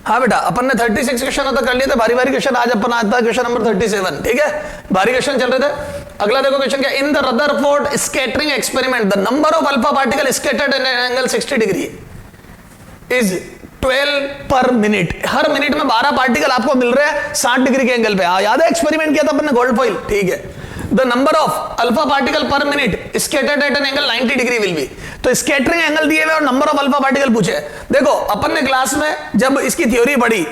हाँ बेटा, अपन ने 36 क्वेश्चन होता कर लिए थे, भारी भारी क्वेश्चन। आज अपन आता है क्वेश्चन नंबर 37, ठीक है, भारी क्वेश्चन चल रहे थे। अगला देखो क्वेश्चन क्या, in the Rutherford scattering experiment the number of alpha particle scattered in an angle 60 degree is 12 पर मिनट। हर मिनट में 12 पार्टिकल आपको मिल रहे हैं 60 डिग्री के एंगल पे। हाँ याद है, एक्सपेरिमेंट किया था अपन ने गोल्ड फॉइल, ठीक है। The number of alpha particle per minute scattered at an angle 90 degree will be. तो स्कैटरिंग एंगल दिए हुए और नंबर ऑफ अल्फा पार्टिकल पूछे। देखो अपन ने क्लास में जब इसकी थ्योरी पढ़ी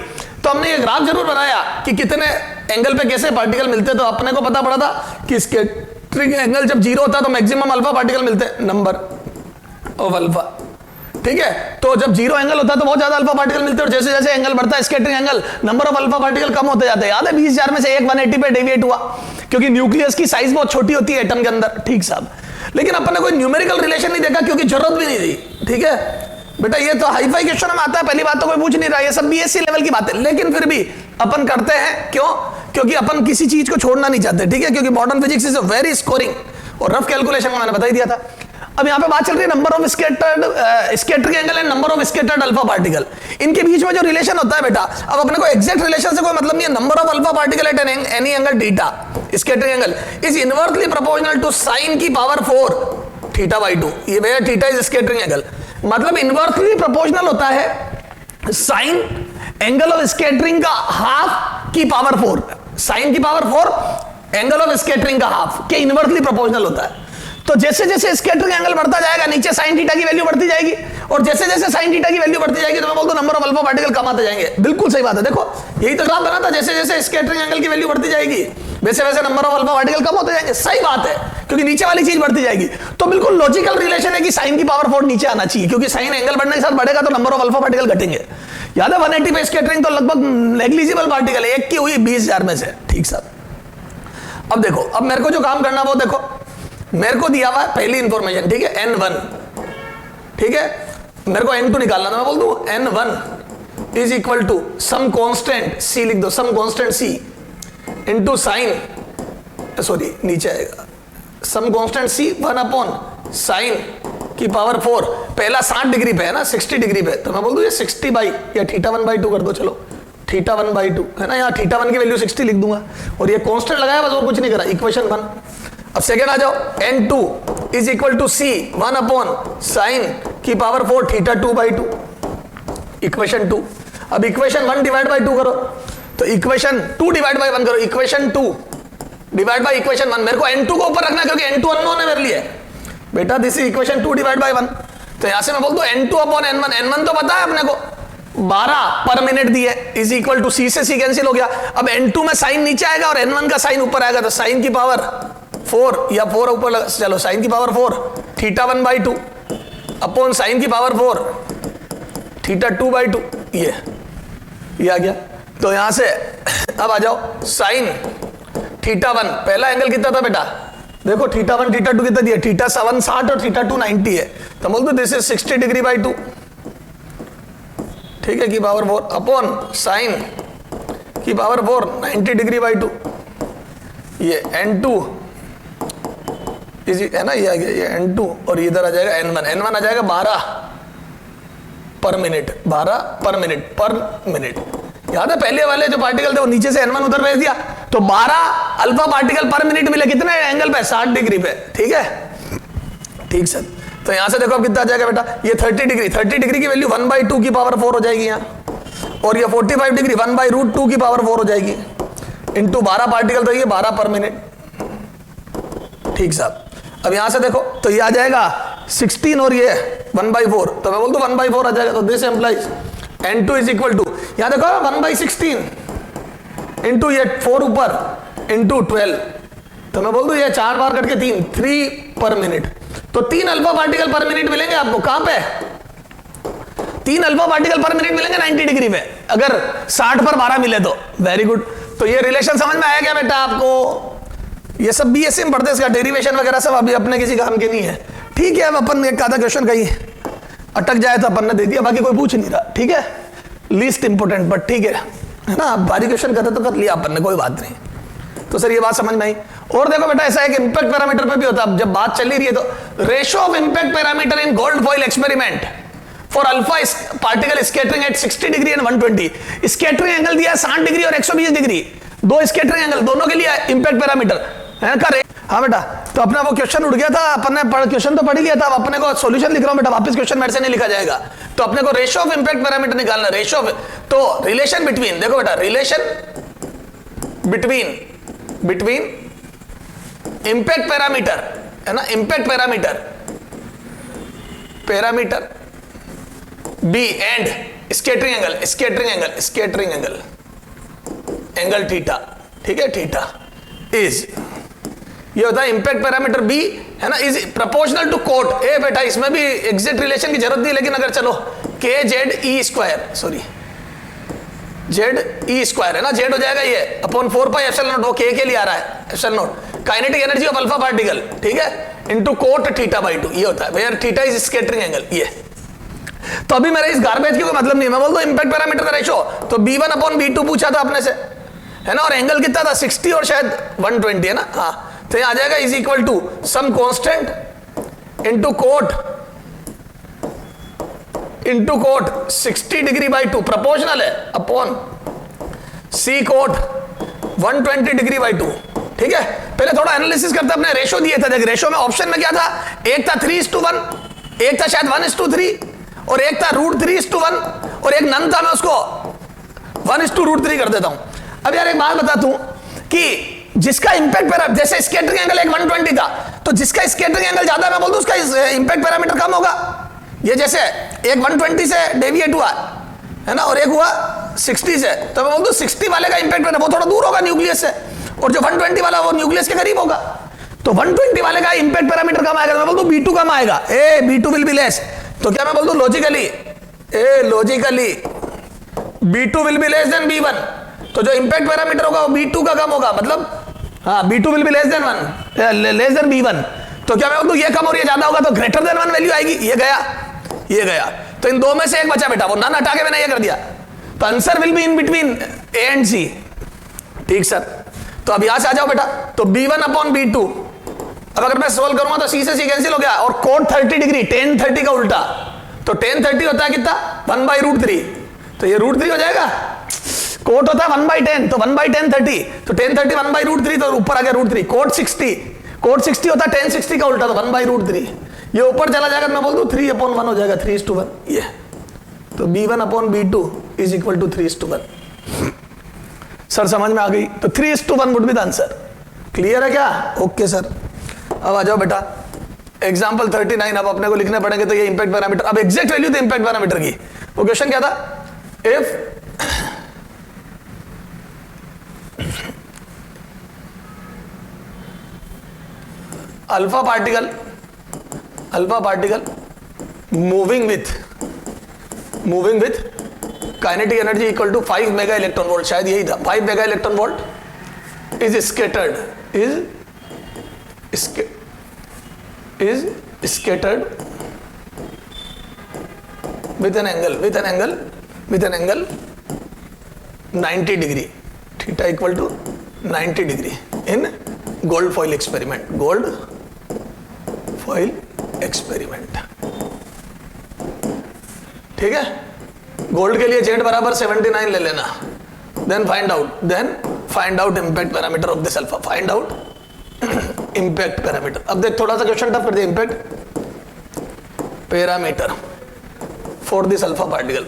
तो हमने ये ग्राफ जरूर बनाया कि कितने एंगल पे कैसे पार्टिकल मिलते। तो अपने को पता पड़ा था कि स्कैटरिंग एंगल जब 0 होता है तो मैक्सिमम अल्फा पार्टिकल मिलते हैं, नंबर ऑफ अल्फा, ठीक है। तो जब 0 एंगल होता है तो बहुत ज्यादा अल्फा पार्टिकल मिलते हैं, और जैसे जैसे एंगल बढ़ता है scattering angle, number of alpha particle कम होते जाते हैं। याद है 20,000 में से एक 180 पे डेविएट हुआ, क्योंकि न्यूक्लियस की साइज बहुत छोटी होती है एटम के अंदर, ठीक साहब। लेकिन अपन ने कोई न्यूमेरिकल रिलेशन नहीं देखा, क्योंकि जरूरत भी नहीं थी, ठीक है बेटा। ये तो हाई फाई क्वेश्चन में आता है, पहली बात तो कोई पूछ नहीं रहा, ये सब बीएससी लेवल की बात है, लेकिन फिर भी अपन करते हैं। क्यों? क्योंकि अपन किसी चीज को छोड़ना नहीं चाहते, ठीक है, क्योंकि modern physics is a very scoring और रफ कैलकुलेशन को मैंने बता ही दिया था। अब यहां पे बात चल रही है number of scattering angle and number of scattered alpha particle, इनके बीच में जो रिलेशन होता है बेटा। अब अपने को एग्जैक्ट रिलेशन से कोई मतलब नहीं है। Number of alpha particle at any angle theta scattering angle is inversely proportional to sin की पावर 4 थीटा बाई 2। ये भैया थीटा इज स्कैटरिंग एंगल, मतलब इनवर्सली प्रोपोर्शनल होता है साइन एंगल ऑफ स्कैटरिंग का हाफ की पावर 4। साइन की power 4 angle of scattering का हाफ के इनवर्सली प्रोपोर्शनल होता है। तो जैसे जैसे स्कैटरिंग एंगल बढ़ता जाएगा नीचे साइन थीटा की वैल्यू बढ़ती जाएगी, और जैसे जैसे साइन थीटा की वैल्यू बढ़ती जाएगी तो मैं बोलता हूं नंबर ऑफ अल्फा पार्टिकल कम आते जाएंगे। बिल्कुल सही बात है। देखो यही तो ग्राफ बना था, जैसे जैसे स्कैटरिंग एंगल की वैल्यू बढ़ती जाएगी वैसे वैसे नंबर ऑफ अल्फा पार्टिकल कम होते जाएंगे। सही बात है, क्योंकि नीचे वाली चीज बढ़ती जाएगी। तो बिल्कुल लॉजिकल रिलेशन है कि साइन की पावर 4 नीचे आना चाहिए, क्योंकि साइन एंगल बढ़ने के साथ बढ़ेगा तो नंबर ऑफ अल्फा पार्टिकल घटेंगे। याद है 180 पे स्कैटरिंग तो लगभग नेग्लिजिबल पार्टिकल है, एक की हुई 20,000 में से, ठीक साहब। अब देखो, अब मेरे को जो काम करना वो देखो, मेरे को दिया हुआ है पहली इंफॉर्मेशन, ठीक है, n1, ठीक है। मेरे को n2 निकालना था, मैं बोल दूं n1 is equal to some constant c, लिख दो some constant c into sine, sorry नीचे आएगा, some constant c 1 upon sine की पावर 4। पहला 60 डिग्री पे है ना, 60 डिग्री पे, तो मैं बोल दूं ये 60 बाई या थीटा 1/2 कर दो, चलो थीटा 1/2 है ना, यहाँ थीटा 1 की वैल्यू 60 लिख दूंगा, और ये कांस्टेंट लगाया बस, और कुछ नहीं करा, इक्वेशन 1। अब सेकेंड आ जाओ, n2 is equal to c 1 upon sine की पावर 4 थीटा 2/2, इक्वेशन 2। अब इक्वेशन 1 डिवाइड बाई 2 करो, तो इक्वेशन 2 डिवाइड बाई 1 करो, इक्वेशन 2 डिवाइड बाई इक्वेशन 1। मेरे को n2 को ऊपर रखना क्योंकि n2 अननोन है मेरे लिए बेटा, this is equation 2 divide by 1। तो यहां से मैं बोल दूं n2 अपॉन n1, n1 तो पता है अपने को 12 पर मिनट दिए, इज इक्वल टू c से c कैंसिल हो गया। अब n2 में साइन नीचे आएगा और n1 का साइन ऊपर आएगा, तो साइन की पावर 4 या 4 ऊपर, चलो साइन की पावर 4 थीटा 1/2 अपॉन साइन की पावर 4 थीटा 2/2, ये आ गया। तो यहां से अब आ जाओ, साइन थीटा 1 पहला एंगल कितना था बेटा, देखो थीटा 1 थीटा 2 कितना दिया, थीटा 7 60 और थीटा 2 90 है, तो बोल दो दिस इज 60 डिग्री बाई 2, ठीक है, की पावर 4 अपॉन साइन की पावर 4 90 डिग्री बाई 2, ये n2 है ना, ये आ गया ये n2, और इधर आ जाएगा n1 आ जाएगा 12 पर मिनट, 12 पर मिनट। याद है पहले वाले जो पार्टिकल थे वो नीचे से n1 उधर भेज दिया, तो 12 अल्फा पार्टिकल पर मिनट मिले, कितने एंगल पे, 60 डिग्री पे, ठीक है, ठीक सर। तो यहां से देखो अब कितना आ जाएगा बेटा, ये 30 डिग्री की वैल्यू 1/2 की पावर 4 हो जाएगी यहाँ, और ये 45 डिग्री 1/√2 की पावर 4 हो जाएगी, इंटू 12 पार्टिकल, तो ये 12 पर मिनट, ठीक साहब। अब यहां से देखो तो ये आ जाएगा 16 और ये 1/4, तो मैं बोल दूं 1/4 आ जाएगा, तो this implies n2 is equal to, यहां देखो 1/16 इंटू ये 4 ऊपर इंटू 12, तो मैं बोल दूं ये 4 बार कट के 3 पर मिनट, तो 3 अल्फा पार्टिकल पर मिनट मिलेंगे आपको। कहां पे 3 अल्फा पार्टिकल पर मिनट मिलेंगे 90 डिग्री में, अगर 60 पर 12 मिले तो। वेरी गुड, तो ये रिलेशन समझ में आया क्या बेटा आपको? ये सब बीएससी में पढ़ते, इसका डेरिवेशन वगैरह सब अभी अपने किसी काम के नहीं है, ठीक है। अब अपन एक आधा क्वेश्चन कहीं अटक जाए तो अपन ने दे दिया, बाकी कोई पूछ नहीं रहा, ठीक है, लीस्ट इंपोर्टेंट बट ठीक है ना। भारी क्वेश्चन करते तो कर लिया अपन ने, कोई बात नहीं। तो सर ये बात समझ में आई। और देखो बेटा ऐसा है कि इंपैक्ट पैरामीटर पे भी होता है, जब बात चल ही रही है तो ratio of impact parameter in gold foil experiment for alpha particle scattering at 60 degree and 120, scattering angle दिया है 60 डिग्री और 120 डिग्री, दो स्कैटरिंग एंगल, दोनों के लिए इम्पैक्ट पैरामीटर है का। हाँ बेटा, तो अपना वो क्वेश्चन उड़ गया था, अपने क्वेश्चन तो पढ़ ही लिया था, अब अपने को सॉल्यूशन लिख रहा हूं बेटा, वापस क्वेश्चन मेरे से नहीं लिखा जाएगा। तो अपने को रेशियो ऑफ इम्पैक्ट पैरामीटर निकालना, रेशियो ऑफ, तो रिलेशन बिटवीन, देखो बेटा, रिलेशन बिटवीन इम्पैक्ट पैरामीटर है ना, impact parameter b and scattering angle theta, ठीक है, थीटा इज, ये होता है इम्पैक्ट पैरामीटर बी है ना, is proportional to cot a. बेटा इसमें भी एग्जैक्ट रिलेशन की जरूरत नहीं, लेकिन अगर चलो के Z E square, sorry Z E square है ना, जेड हो जाएगा ये अपॉन 4 पाई एप्सिलॉन नॉट, वो के लिए आ रहा है epsilon not, kinetic energy of alpha particle, ठीक है, इनटू कोट थीटा बाई 2, ये होता है where theta is scattering angle, ये। तो अभी मेरे इस गार्बेज की कोई मतलब नहीं, मैं बोल दो इम्पैक्ट पैरामीटर का रेशियो, तो b1 अपॉन b2 पूछा था अपने से है ना, और एंगल कितना था 60 और शायद 120 है ना, हाँ, तो यहां आ जाएगा is equal to some constant into cot 60 degree by 2 proportional है upon C cot 120 degree by 2, ठीक है। पहले थोड़ा एनालिसिस करते, अपने रेशियो दिए थे, देख रेशियो में ऑप्शन में क्या था, एक था 3:1, एक था शायद 1:3, और एक था √3:1, और एक नन था, मैं उसको 1:√3 कर देता हूं। अब यार एक बात बता दूं कि जिसका इंपैक्ट पैरामीटर, जैसे स्कैटरिंग एंगल एक 120 था, तो जिसका स्कैटरिंग एंगल ज्यादा, मैं बोल दूं उसका इंपैक्ट पैरामीटर कम होगा। ये जैसे एक 120 से डेविएट हुआ है ना, और एक हुआ 60 से, तो मैं बोल दूं 60 वाले का इंपैक्ट पैरामीटर वो थोड़ा दूर होगा न्यूक्लियस से, और जो 120 वाला वो न्यूक्लियस के करीब होगा, तो 120 वाले का इंपैक्ट पैरामीटर कम आएगा, मैं बोल दूं B2 कम आएगा, B2 विल बी लेस, तो क्या मैं बोल दूं logically B2 will be less than B1, तो जो इंपैक्ट पैरामीटर होगा वो B2 का कम होगा, मतलब हाँ B2 will be less than B1, तो क्या मैं बोल दूं ये कम और ये ज्यादा होगा, तो ग्रेटर देन 1 वैल्यू आएगी, ये गया, तो इन दो में से एक बचा बेटा, वो नन हटा के मैंने ये कर दिया, तो answer will be in between A and C, ठीक सर। तो अब यहां से आ जाओ बेटा, तो B1 अपॉन B2, अब अगर मैं सोल्व करूंगा तो C से C कैंसिल हो गया, और कोट 30 डिग्री, tan 30 का उल्टा, तो tan 30 होता है कितना 1/√3, तो ये √3 हो जाएगा, कोट होता है 1/10, तो 1/10 30, तो tan 30 1/√3, तो ऊपर आ गया √3, कोट 60 होता है tan 60 का उल्टा, तो 1/√3, ये ऊपर चला जाएगा, मैं बोल दूं 3/1 हो जाएगा, 3:1, ये, तो B1 upon B2 is equal to 3:1। Sir समझ में आ गई, तो 3:1 would be the answer, clear है क्या? Okay sir. अब आ जाओ बेटा एग्जाम्पल 39, अब अपने को लिखने पड़ेंगे, तो ये इंपैक्ट पैरामीटर, अब एग्जैक्ट वैल्यू थी इंपैक्ट पैरामीटर की, वो क्वेश्चन क्या था, if alpha particle moving with kinetic energy equal to 5 mega electron volt, शायद यही था, 5 mega electron volt is scattered with an angle 90 degree, theta equal to 90 degree in gold foil experiment, ठीक है। Gold के लिए Z बराबर 79 ले लेना, then find out impact parameter of this alpha, find out impact parameter. अब देख थोड़ा सा क्वेश्चन टफ कर दिया, impact parameter for this alpha particle,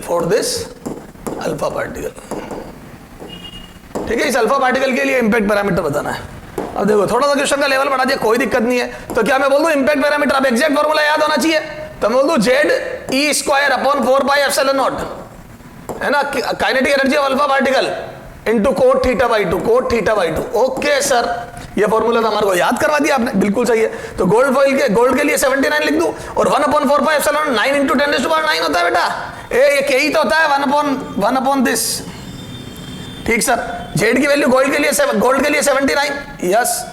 ठीक है, इस अल्फा पार्टिकल के लिए इम्पैक्ट पैरामीटर बताना है। अब देखो थोड़ा सा क्वेश्चन का लेवल बढ़ा दिया, कोई दिक्कत नहीं है, तो क्या मैं बोल दूं इम्पैक्ट पैरामीटर, अब एग्जैक्ट फॉर्मूला याद होना चाहिए, तो मैं बोल दूं ZE² upon 4 pi epsilon not है ना, kinetic energy of alpha particle into cot theta by 2, okay sir, ये फॉर्मूला तो हमारे को याद करवा दिया आपने, बिल्कुल सही है। तो गोल्ड के लिए 79 लिख दूं, और 1/4 पाई एप्सिलॉन 9 × 10⁻⁹ होता है बेटा, ये ही तो होता है 1 अपॉन दिस, ठीक सर। जेड की वैल्यू गोल्ड के लिए 79, यस,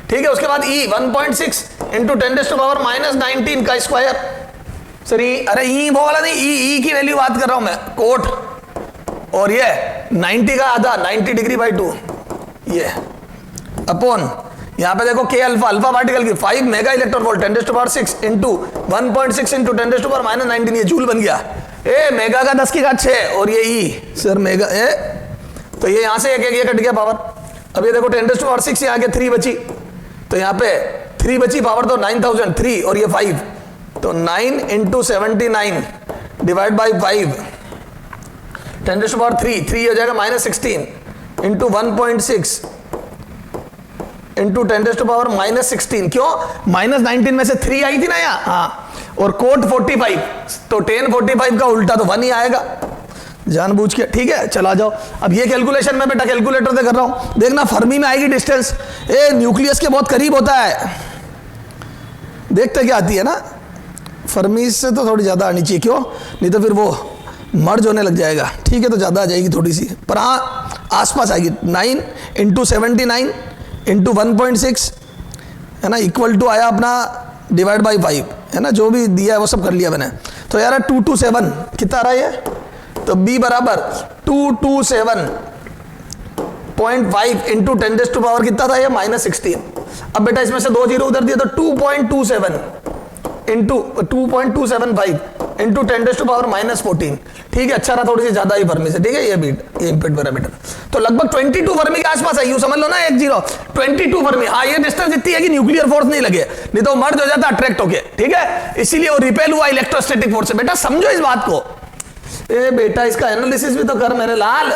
ठीक है। उसके बाद E 1.6 × 10⁻⁻19 का स्क्वायर, सर अरे ई वो वाला नहीं, ई की वैल्यू बात कर रहा हूं मैं, कोट, और ये 90 का आधा 90 डिग्री बाई 2, ये अपॉन यहां पे देखो के अल्फा, अल्फा पार्टिकल की 5 mega electron volt 10⁻6 into 1.6 into 10⁻−19 ये जूल बन गया। ए मेगा का 10⁶ और ये ई सर मेगा ए, तो ये यहां से एक ये कट गया पावर। अब ये देखो 10⁻6 यहाँ के 3 बची, तो यहाँ पे 3 बची पावर, तो 9003 और ये 5, तो 9 इंटू 79 डिवाइड बाई 5 10⁻3 3 हो जाएगा -16 इंटू 1.6 इंटू 10⁻−16। क्यों? -19 में से 3 आई थी ना यहाँ, हाँ, और कोट 45, तो 1045 का उल्टा तो 1 ही आएगा जानबूझ के। ठीक है, चला जाओ। अब ये कैलकुलेशन में बेटा कैलकुलेटर से कर रहा हूं, देखना फर्मी में आएगी डिस्टेंस, ए न्यूक्लियस के बहुत करीब होता है, देखते क्या आती है ना, फर्मी से तो थोड़ी ज्यादा आनी चाहिए, क्यों? नहीं तो फिर वो मर्ज होने लग जाएगा। ठीक है, तो ज्यादा आ जाएगी थोड़ी सी, पर हाँ आसपास आएगी। 9 इंटू 79 इंटू 1.6 है ना, इक्वल टू आया अपना डिवाइड बाई 5 है ना, जो भी दिया है वो सब कर लिया मैंने। तो यार 227 कितना आ रहा है ये, तो B बराबर 227.5 इंटू 10⁻, कितना था ये, -16। अब बेटा इसमें से 2 जीरो उधर दिया, तो 2.27 इंटू 2.275 इंटू 10⁻−14। ठीक है, अच्छा रहा थोड़ी सी ज्यादा ही फर्मी से। ठीक है, ये बीट ये इम्पैक्ट पैरामीटर तो लगभग 22 फर्मी के आसपास है, यूं समझ लो ना, 10 22 फर्मी। हाँ, ये डिस्टेंस इतनी है कि न्यूक्लियर फोर्स नहीं लगे, नहीं तो मर्ज हो जाता अट्रैक्ट होके। ठीक है, इसीलिए वो रिपेल हुआ इलेक्ट्रोस्टैटिक फोर्स से। बेटा समझो इस बात को, ए बेटा इसका एनालिसिस भी तो कर मेरे लाल,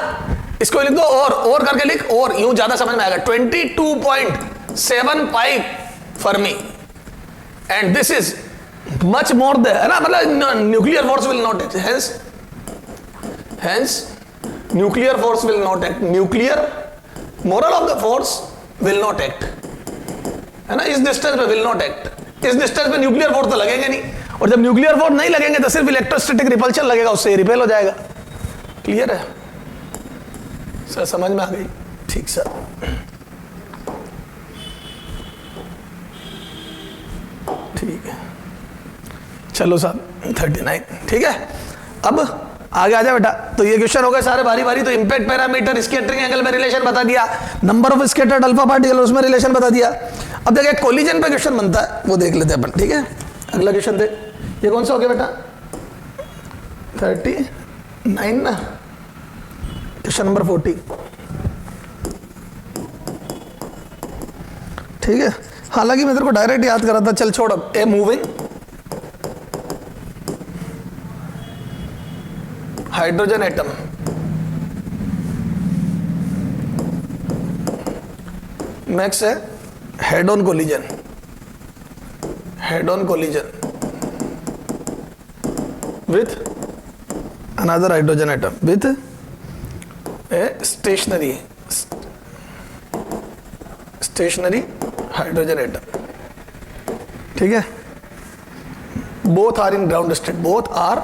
इसको लिख दो और करके लिख, और यूं ज्यादा समझ में आएगा। 22.75 fermi and this is much more than, है ना, मतलब nuclear force will not act, hence nuclear force will not act, nuclear moral of the force will not act, है ना, इस डिस्टेंस पे विल नॉट एक्ट। इस डिस्टेंस पे nuclear force तो लगेंगे नहीं, और जब न्यूक्लियर फोर्स नहीं लगेंगे तो सिर्फ इलेक्ट्रोस्टैटिक रिपल्शन लगेगा, उससे रिपेल हो जाएगा। क्लियर है सर, समझ में आ गई? ठीक सर, ठीक है, चलो साहब 39। ठीक है, अब आगे आ जाए बेटा। तो ये क्वेश्चन हो गए सारे बारी बारी। तो इंपैक्ट पैरामीटर, स्कैटरिंग एंगल में रिलेशन बता दिया, number of scattered alpha particle उसमें रिलेशन बता दिया। अब देखिए कोलिजन पे क्वेश्चन बनता है, वो देख लेते हैं अपन। ठीक है, अगला क्वेश्चन दे, ये कौन सा हो गया बेटा, 39 ना, क्वेश्चन नंबर 40। ठीक है, हालांकि मैं तेरे को डायरेक्ट याद करा था, चल छोड़। अब a moving hydrogen atom next है head on collision, head on collision with another hydrogen atom with a stationary hydrogen atom. ठीक है, both are in ground state, both are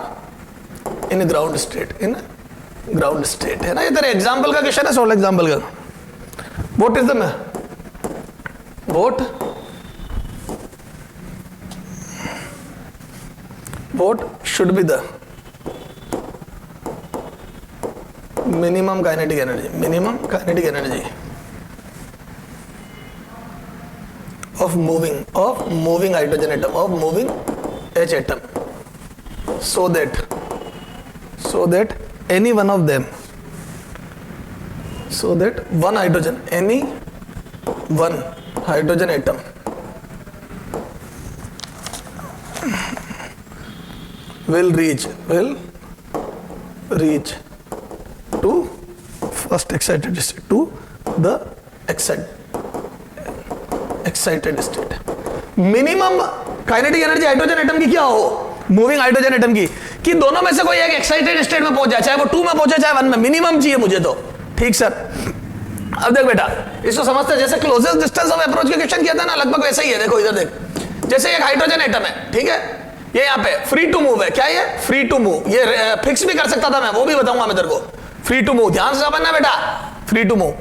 in ground state, in ground state, है ना। ये तेरे example का question है, 16 example का। what is the what should be the minimum kinetic energy of moving hydrogen atom, of moving H atom, so that any one of them, so that any one hydrogen atom will reach to first excited state, to the excited state. Minimum kinetic energy hydrogen atom की क्या हो, moving hydrogen atom की, कि दोनों में से कोई एक एक्साइटेड स्टेट में पहुंच जाए, चाहे वो 2 में पहुंचे चाहे 1 में, मिनिमम चाहिए मुझे तो। ठीक सर, अब देख बेटा इसको समझते हैं, जैसे क्लोजेस्ट डिस्टेंस ऑफ अप्रोच के क्वेश्चन किया था ना, लगभग वैसा ही है। देखो इधर देख, जैसे एक हाइड्रोजन एटम है, ठीक है, ये यहाँ पे फ्री टू मूव है, क्या ये फ्री टू मूव, ये फिक्स भी कर सकता था मैं, वो भी बताऊंगा मैं तेरे को। फ्री टू मूव, ध्यान से समझना बेटा, फ्री टू मूव,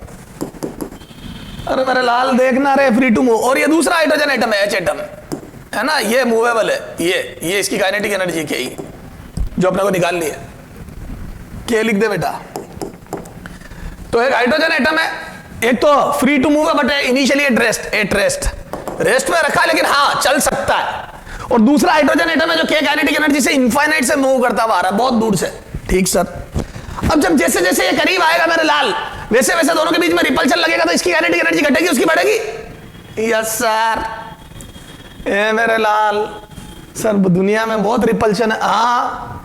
अरे मेरे लाल देखना रे, फ्री टू मूव। और ये दूसरा हाइड्रोजन एटम है, एच एटम, है ना, ये मूवेबल है, ये इसकी काइनेटिक एनर्जी क्या ही जो अपने को निकालनी है, क्या लिख दे बेटा। तो एक हाइड्रोजन एटम है, एक तो फ्री टू मूव है बट इनिशियली एट रेस्ट में रखा, लेकिन हाँ चल सकता है। और दूसरा हाइड्रोजन एटम है जो के काइनेटिक एनर्जी से इनफाइनाइट से मूव करता हुआ आ रहा है, बहुत दूर से। ठीक सर। अब जब जैसे जैसे ये करीब आएगा मेरे लाल, वैसे वैसे दोनों के बीच में रिपल्शन लगेगा, तो इसकी काइनेटिक एनर्जी घटेगी, उसकी बढ़ेगी। Yes sir. ए मेरे लाल सर, दुनिया में बहुत रिपल्शन है। हाँ,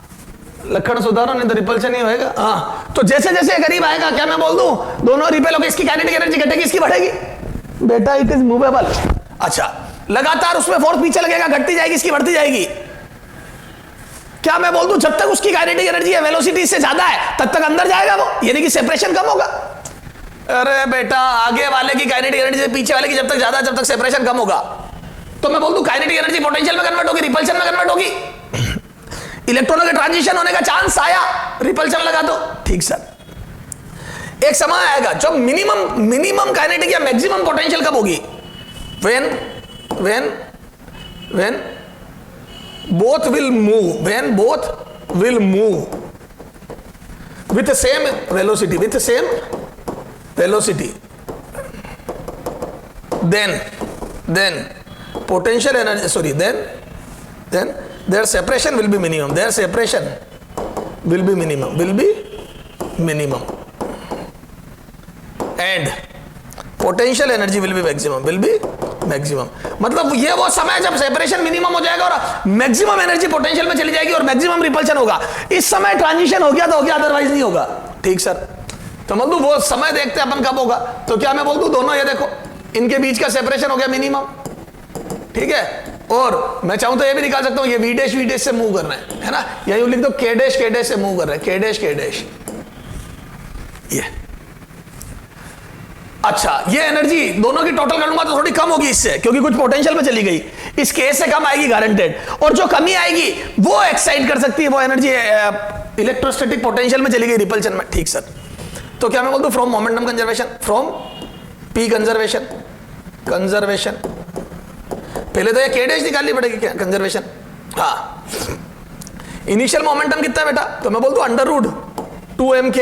लक्षण सुधारो नहीं तो रिपल्शन ही होएगा। हाँ, तो जैसे जैसे करीब आएगा, क्या मैं बोल दूं, दोनों रिपेल होकर इसकी काइनेटिक एनर्जी घटेगी, इसकी बढ़ेगी। बेटा इट इज मूवेबल। अच्छा, लगातार उसमें फोर्स पीछे लगेगा, घटती जाएगी, इसकी बढ़ती जाएगी। क्या मैं बोल दूं, जब तक उसकी काइनेटिक एनर्जी है वेलोसिटी से ज्यादा है, तब तक अंदर जाएगा वो, यानी कि सेपरेशन कम होगा। अरे बेटा, आगे वाले की काइनेटिक एनर्जी से पीछे वाले की जब तक ज्यादा, जब तक सेपरेशन कम होगा। तो मैं बोल दूं काइनेटिक एनर्जी पोटेंशियल में कन्वर्ट होगी, रिपल्शन में कन्वर्ट होगी। इलेक्ट्रॉनों के ट्रांजिशन होने का चांस आया, रिपल्शन लगा दो। ठीक सर। एक समय आएगा जब मिनिमम काइनेटिक या मैक्सिमम पोटेंशियल कब होगी? when both will move with the same velocity, then potential energy, then their separation will be minimum, and potential energy will be maximum। मतलब ये वो समय जब सेपरेशन मिनिमम हो जाएगा और मैक्सिमम एनर्जी पोटेंशियल में चली जाएगी और मैक्सिमम रिपल्शन होगा। इस समय ट्रांजिशन हो गया तो हो गया, अदरवाइज नहीं होगा। ठीक सर। तो मतलब वो समय देखते हैं अपन कब होगा। तो क्या मैं बोल दूं, दोनों ये देखो, इनके बीच का सेपरेशन हो गया मिनिमम। ठीक है, और मैं चाहूं तो ये भी निकाल सकता हूं, ये वी डैश से मूव कर रहे है ना, या यूं लिख दो के डैश से मूव कर रहे हैं, के डैश। ये अच्छा, ये एनर्जी दोनों की टोटल करूंगा तो थोड़ी कम होगी इससे, क्योंकि कुछ पोटेंशियल में चली गई, इस केस से कम आएगी गारंटेड। और जो कमी आएगी वो एक्साइट कर सकती है, वो एनर्जी इलेक्ट्रोस्टैटिक पोटेंशियल में चली गई, रिपल्शन में। ठीक सर। तो क्या मैं बोल दूं, from momentum conservation, from P conservation, पहले तो ये के डैश निकालनी पड़ेगी क्या, कंजर्वेशन। हाँ, इनिशियल मोमेंटम कितना है बेटा, तो मैं बोल दूं √2m के,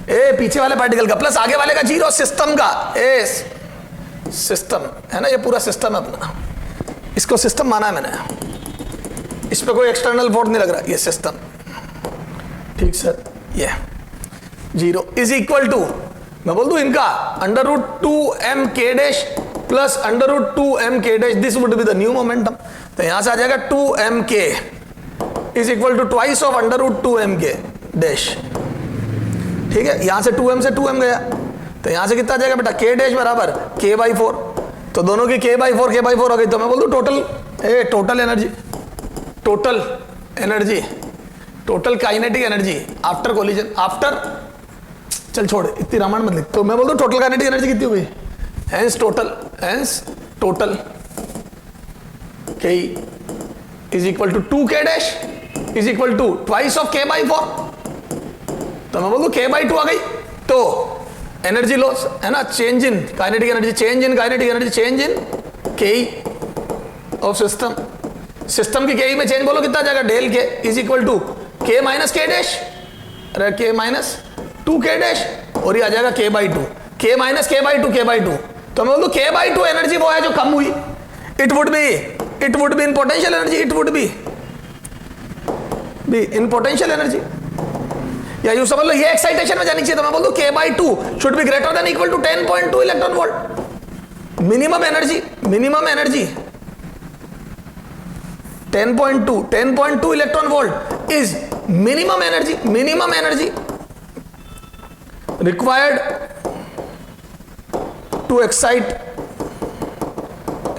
ए पीछे वाले पार्टिकल का प्लस आगे वाले का 0, सिस्टम का ए सिस्टम है ना, ये पूरा सिस्टम है अपना, इसको सिस्टम माना है मैंने, इस पे कोई एक्सटर्नल फोर्स नहीं लग रहा, ये सिस्टम। ठीक सर। ये 0 इज इक्वल टू, मैं बोल दूं इनका √2m k dash plus √2m k dash, this would be the new momentum. तो यहां से आ जाएगा 2m k is equal to twice of √2m k dash. ठीक है, यहां से 2m से 2m गया, तो यहां से कितना आ जाएगा बेटा, k डैश बराबर k/4। तो दोनों की k/4 हो गई। तो मैं बोल दूं total kinetic energy after collision, चल छोड़ इतनी रामायण मत लिख। तो मैं बोल दूं टोटल काइनेटिक एनर्जी कितनी हो गई, hence total k is equal to 2k dash is equal to twice of k/4। तो मैं बोल दूं k/2 आ गई। तो एनर्जी लॉस है ना, change in kinetic energy, change in ke of system की ke में चेंज बोलो कितना आ जाएगा, del K is equal to k minus k dash, अरे k माइनस 2k डैश, और ये आ जाएगा k/2, k माइनस k/2। तो मैं बोल दूं k/2 एनर्जी वो है जो कम हुई, it would be in potential energy, in potential energy, या यूं समझ लो ये एक्साइटेशन में जानी चाहिए। तो मैं बोल दूं k/2 should be greater than equal to 10.2 electron volt. Minimum energy 10.2 electron volt is minimum energy required to excite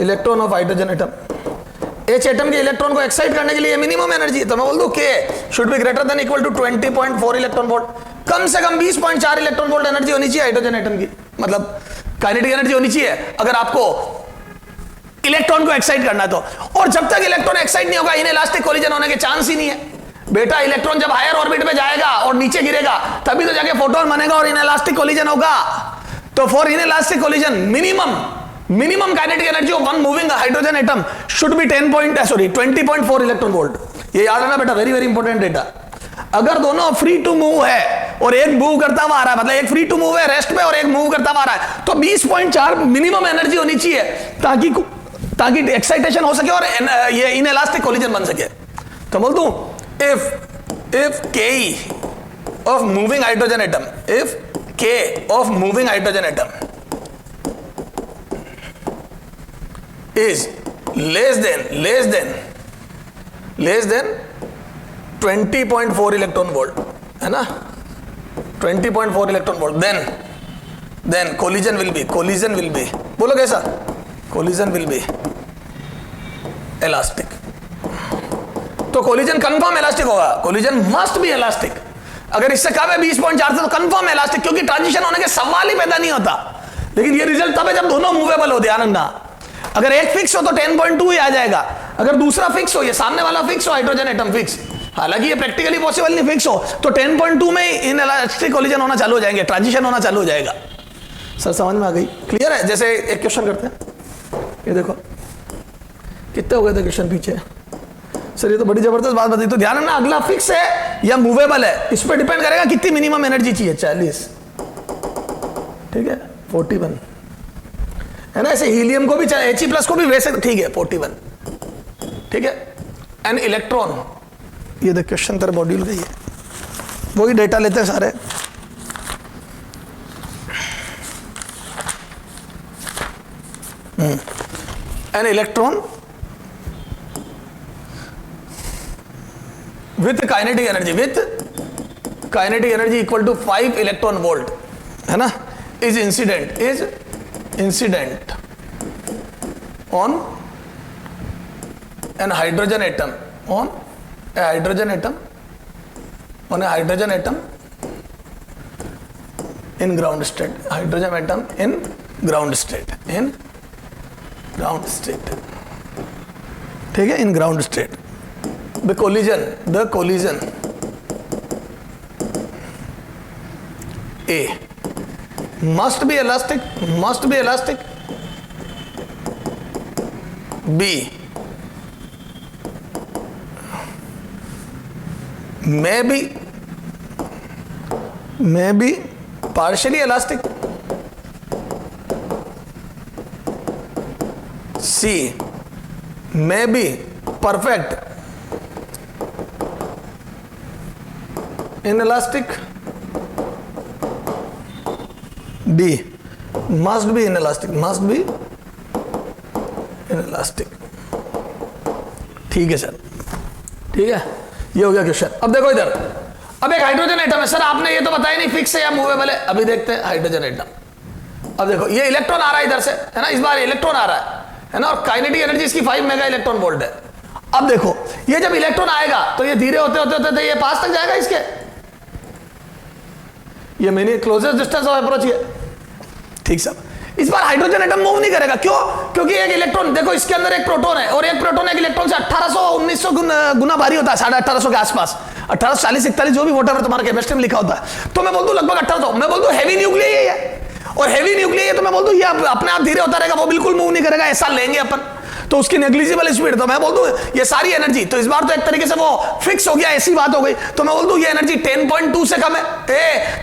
electron of hydrogen atom. H atom के इलेक्ट्रॉन को एक्साइट करने के लिए मिनिमम एनर्जी, तो मैं बोल दूं K should be greater than equal to 20.4 electron volt. कम से कम 20.4 इलेक्ट्रॉन वोल्ट एनर्जी होनी चाहिए हाइड्रोजन एटम की, मतलब काइनेटिक एनर्जी होनी चाहिए अगर आपको इलेक्ट्रॉन को एक्साइट करना है तो। और जब तक इलेक्ट्रॉन एक्साइट नहीं होगा, इनइलास्टिक कोलिजन होने के चांस ही नहीं है बेटा। इलेक्ट्रॉन जब हायर ऑर्बिट में जाएगा और नीचे गिरेगा, तभी तो जाके फोटोन बनेगा और इनइलास्टिक कोलिजन होगा। तो for inelastic collision minimum kinetic energy of one moving hydrogen atom should be 20.4 electron volt. ये याद रखना बेटा, वेरी इंपॉर्टेंट डेटा। अगर दोनों फ्री टू मूव है और एक मूव करता हुआ आ रहा है, मतलब एक फ्री टू मूव है रेस्ट पे और एक मूव करता हुआ आ रहा है, तो 20.4 मिनिमम एनर्जी होनी चाहिए ताकि एक्साइटेशन हो सके और ये इनएलास्टिक कोलिजन बन सके। तो बोल दूं if K of moving hydrogen atom, if K of moving hydrogen atom is less than 20.4 electron volt, है ना, 20.4 electron volt, then collision will be बोलो कैसा, collision will be elastic। तो collision कंफर्म इलास्टिक होगा, collision must be elastic। अगर इससे कम है 20.4 से तो कंफर्म इलास्टिक, क्योंकि ट्रांजिशन होने के सवाल ही पैदा नहीं होता। लेकिन ये रिजल्ट तब है जब दोनों मूवेबल हो, ध्यान रखना। अगर एक फिक्स हो तो 10.2 ही आ जाएगा, अगर दूसरा फिक्स हो, ये सामने वाला फिक्स हो, हाइड्रोजन एटम फिक्स, हालांकि ये प्रैक्टिकली पॉसिबल नहीं फिक्स हो, तो 10.2 में इनएलास्टिक कोलिजन होना चालू हो जाएंगे, ट्रांजिशन होना चालू हो जाएगा। सर समझ में आ गई, क्लियर है? जैसे एक क्वेश्चन करते हैं, ये देखो कितने हो गए थे क्वेश्चन पीछे। सर ये तो बड़ी जबरदस्त बात बताई। तो ध्यान रखना, अगला फिक्स है या मूवेबल है, इस पर डिपेंड करेगा कितनी मिनिमम एनर्जी चाहिए। 40, ठीक है, 41 है ना। ऐसे हीलियम को भी He+ को भी वैसे ठीक है 41, ठीक है। एन इलेक्ट्रॉन, ये देख क्वेश्चन तेरे मॉड्यूल का ही है, वही डेटा लेते हैं सारे। An electron with kinetic energy equal to 5 electron volt, है ना, is incident on a hydrogen atom in ground state, ठीक है, in ground state। the collision A must be elastic, B may be partially elastic, C may be perfect inelastic, D must be inelastic, ठीक है sir, ठीक है, ये हो गया question. अब देखो इधर, अब एक हाइड्रोजन एटम है। सर आपने ये तो बताया नहीं फिक्स है या मूवेबल है। अभी देखते हैं हाइड्रोजन एटम। अब देखो ये इलेक्ट्रॉन आ रहा है इधर से, है ना, इस बार इलेक्ट्रॉन आ रहा है ना, और काइनेटिक एनर्जी इसकी 5 मेगा इलेक्ट्रॉन वोल्ट है। अब देखो ये जब इलेक्ट्रॉन आएगा तो ये धीरे होते ये पास तक जाएगा इसके, ये मैंने क्लोजेस्ट डिस्टेंस ऑफ अप्रोच किया, ठीक सब। इस बार हाइड्रोजन एटम मूव नहीं करेगा, क्यों? क्योंकि एक इलेक्ट्रॉन, देखो इसके अंदर एक प्रोटॉन है और एक प्रोटॉन एक इलेक्ट्रॉन से 1800-1900 गुना भारी होता है, 1850 के आसपास, 1840-41 जो भी वोटर तुम्हारा केमिस्ट्री में लिखा होता है। तो मैं बोल दूं लगभग 1800, मैं बोल दूं हैवी न्यूक्लियस है, और हैवी न्यूक्लियस है तो मैं बोल दूं ये अपने आप धीरे होता रहेगा, वो बिल्कुल मूव नहीं करेगा, ऐसा लेंगे अपन तो उसकी नेग्लिजिबल स्पीड। तो मैं बोल दूं ये सारी एनर्जी, तो इस बार तो एक तरीके से वो फिक्स हो गया, ऐसी बात हो गई। तो मैं बोल दूं ये एनर्जी 10.2 से कम है,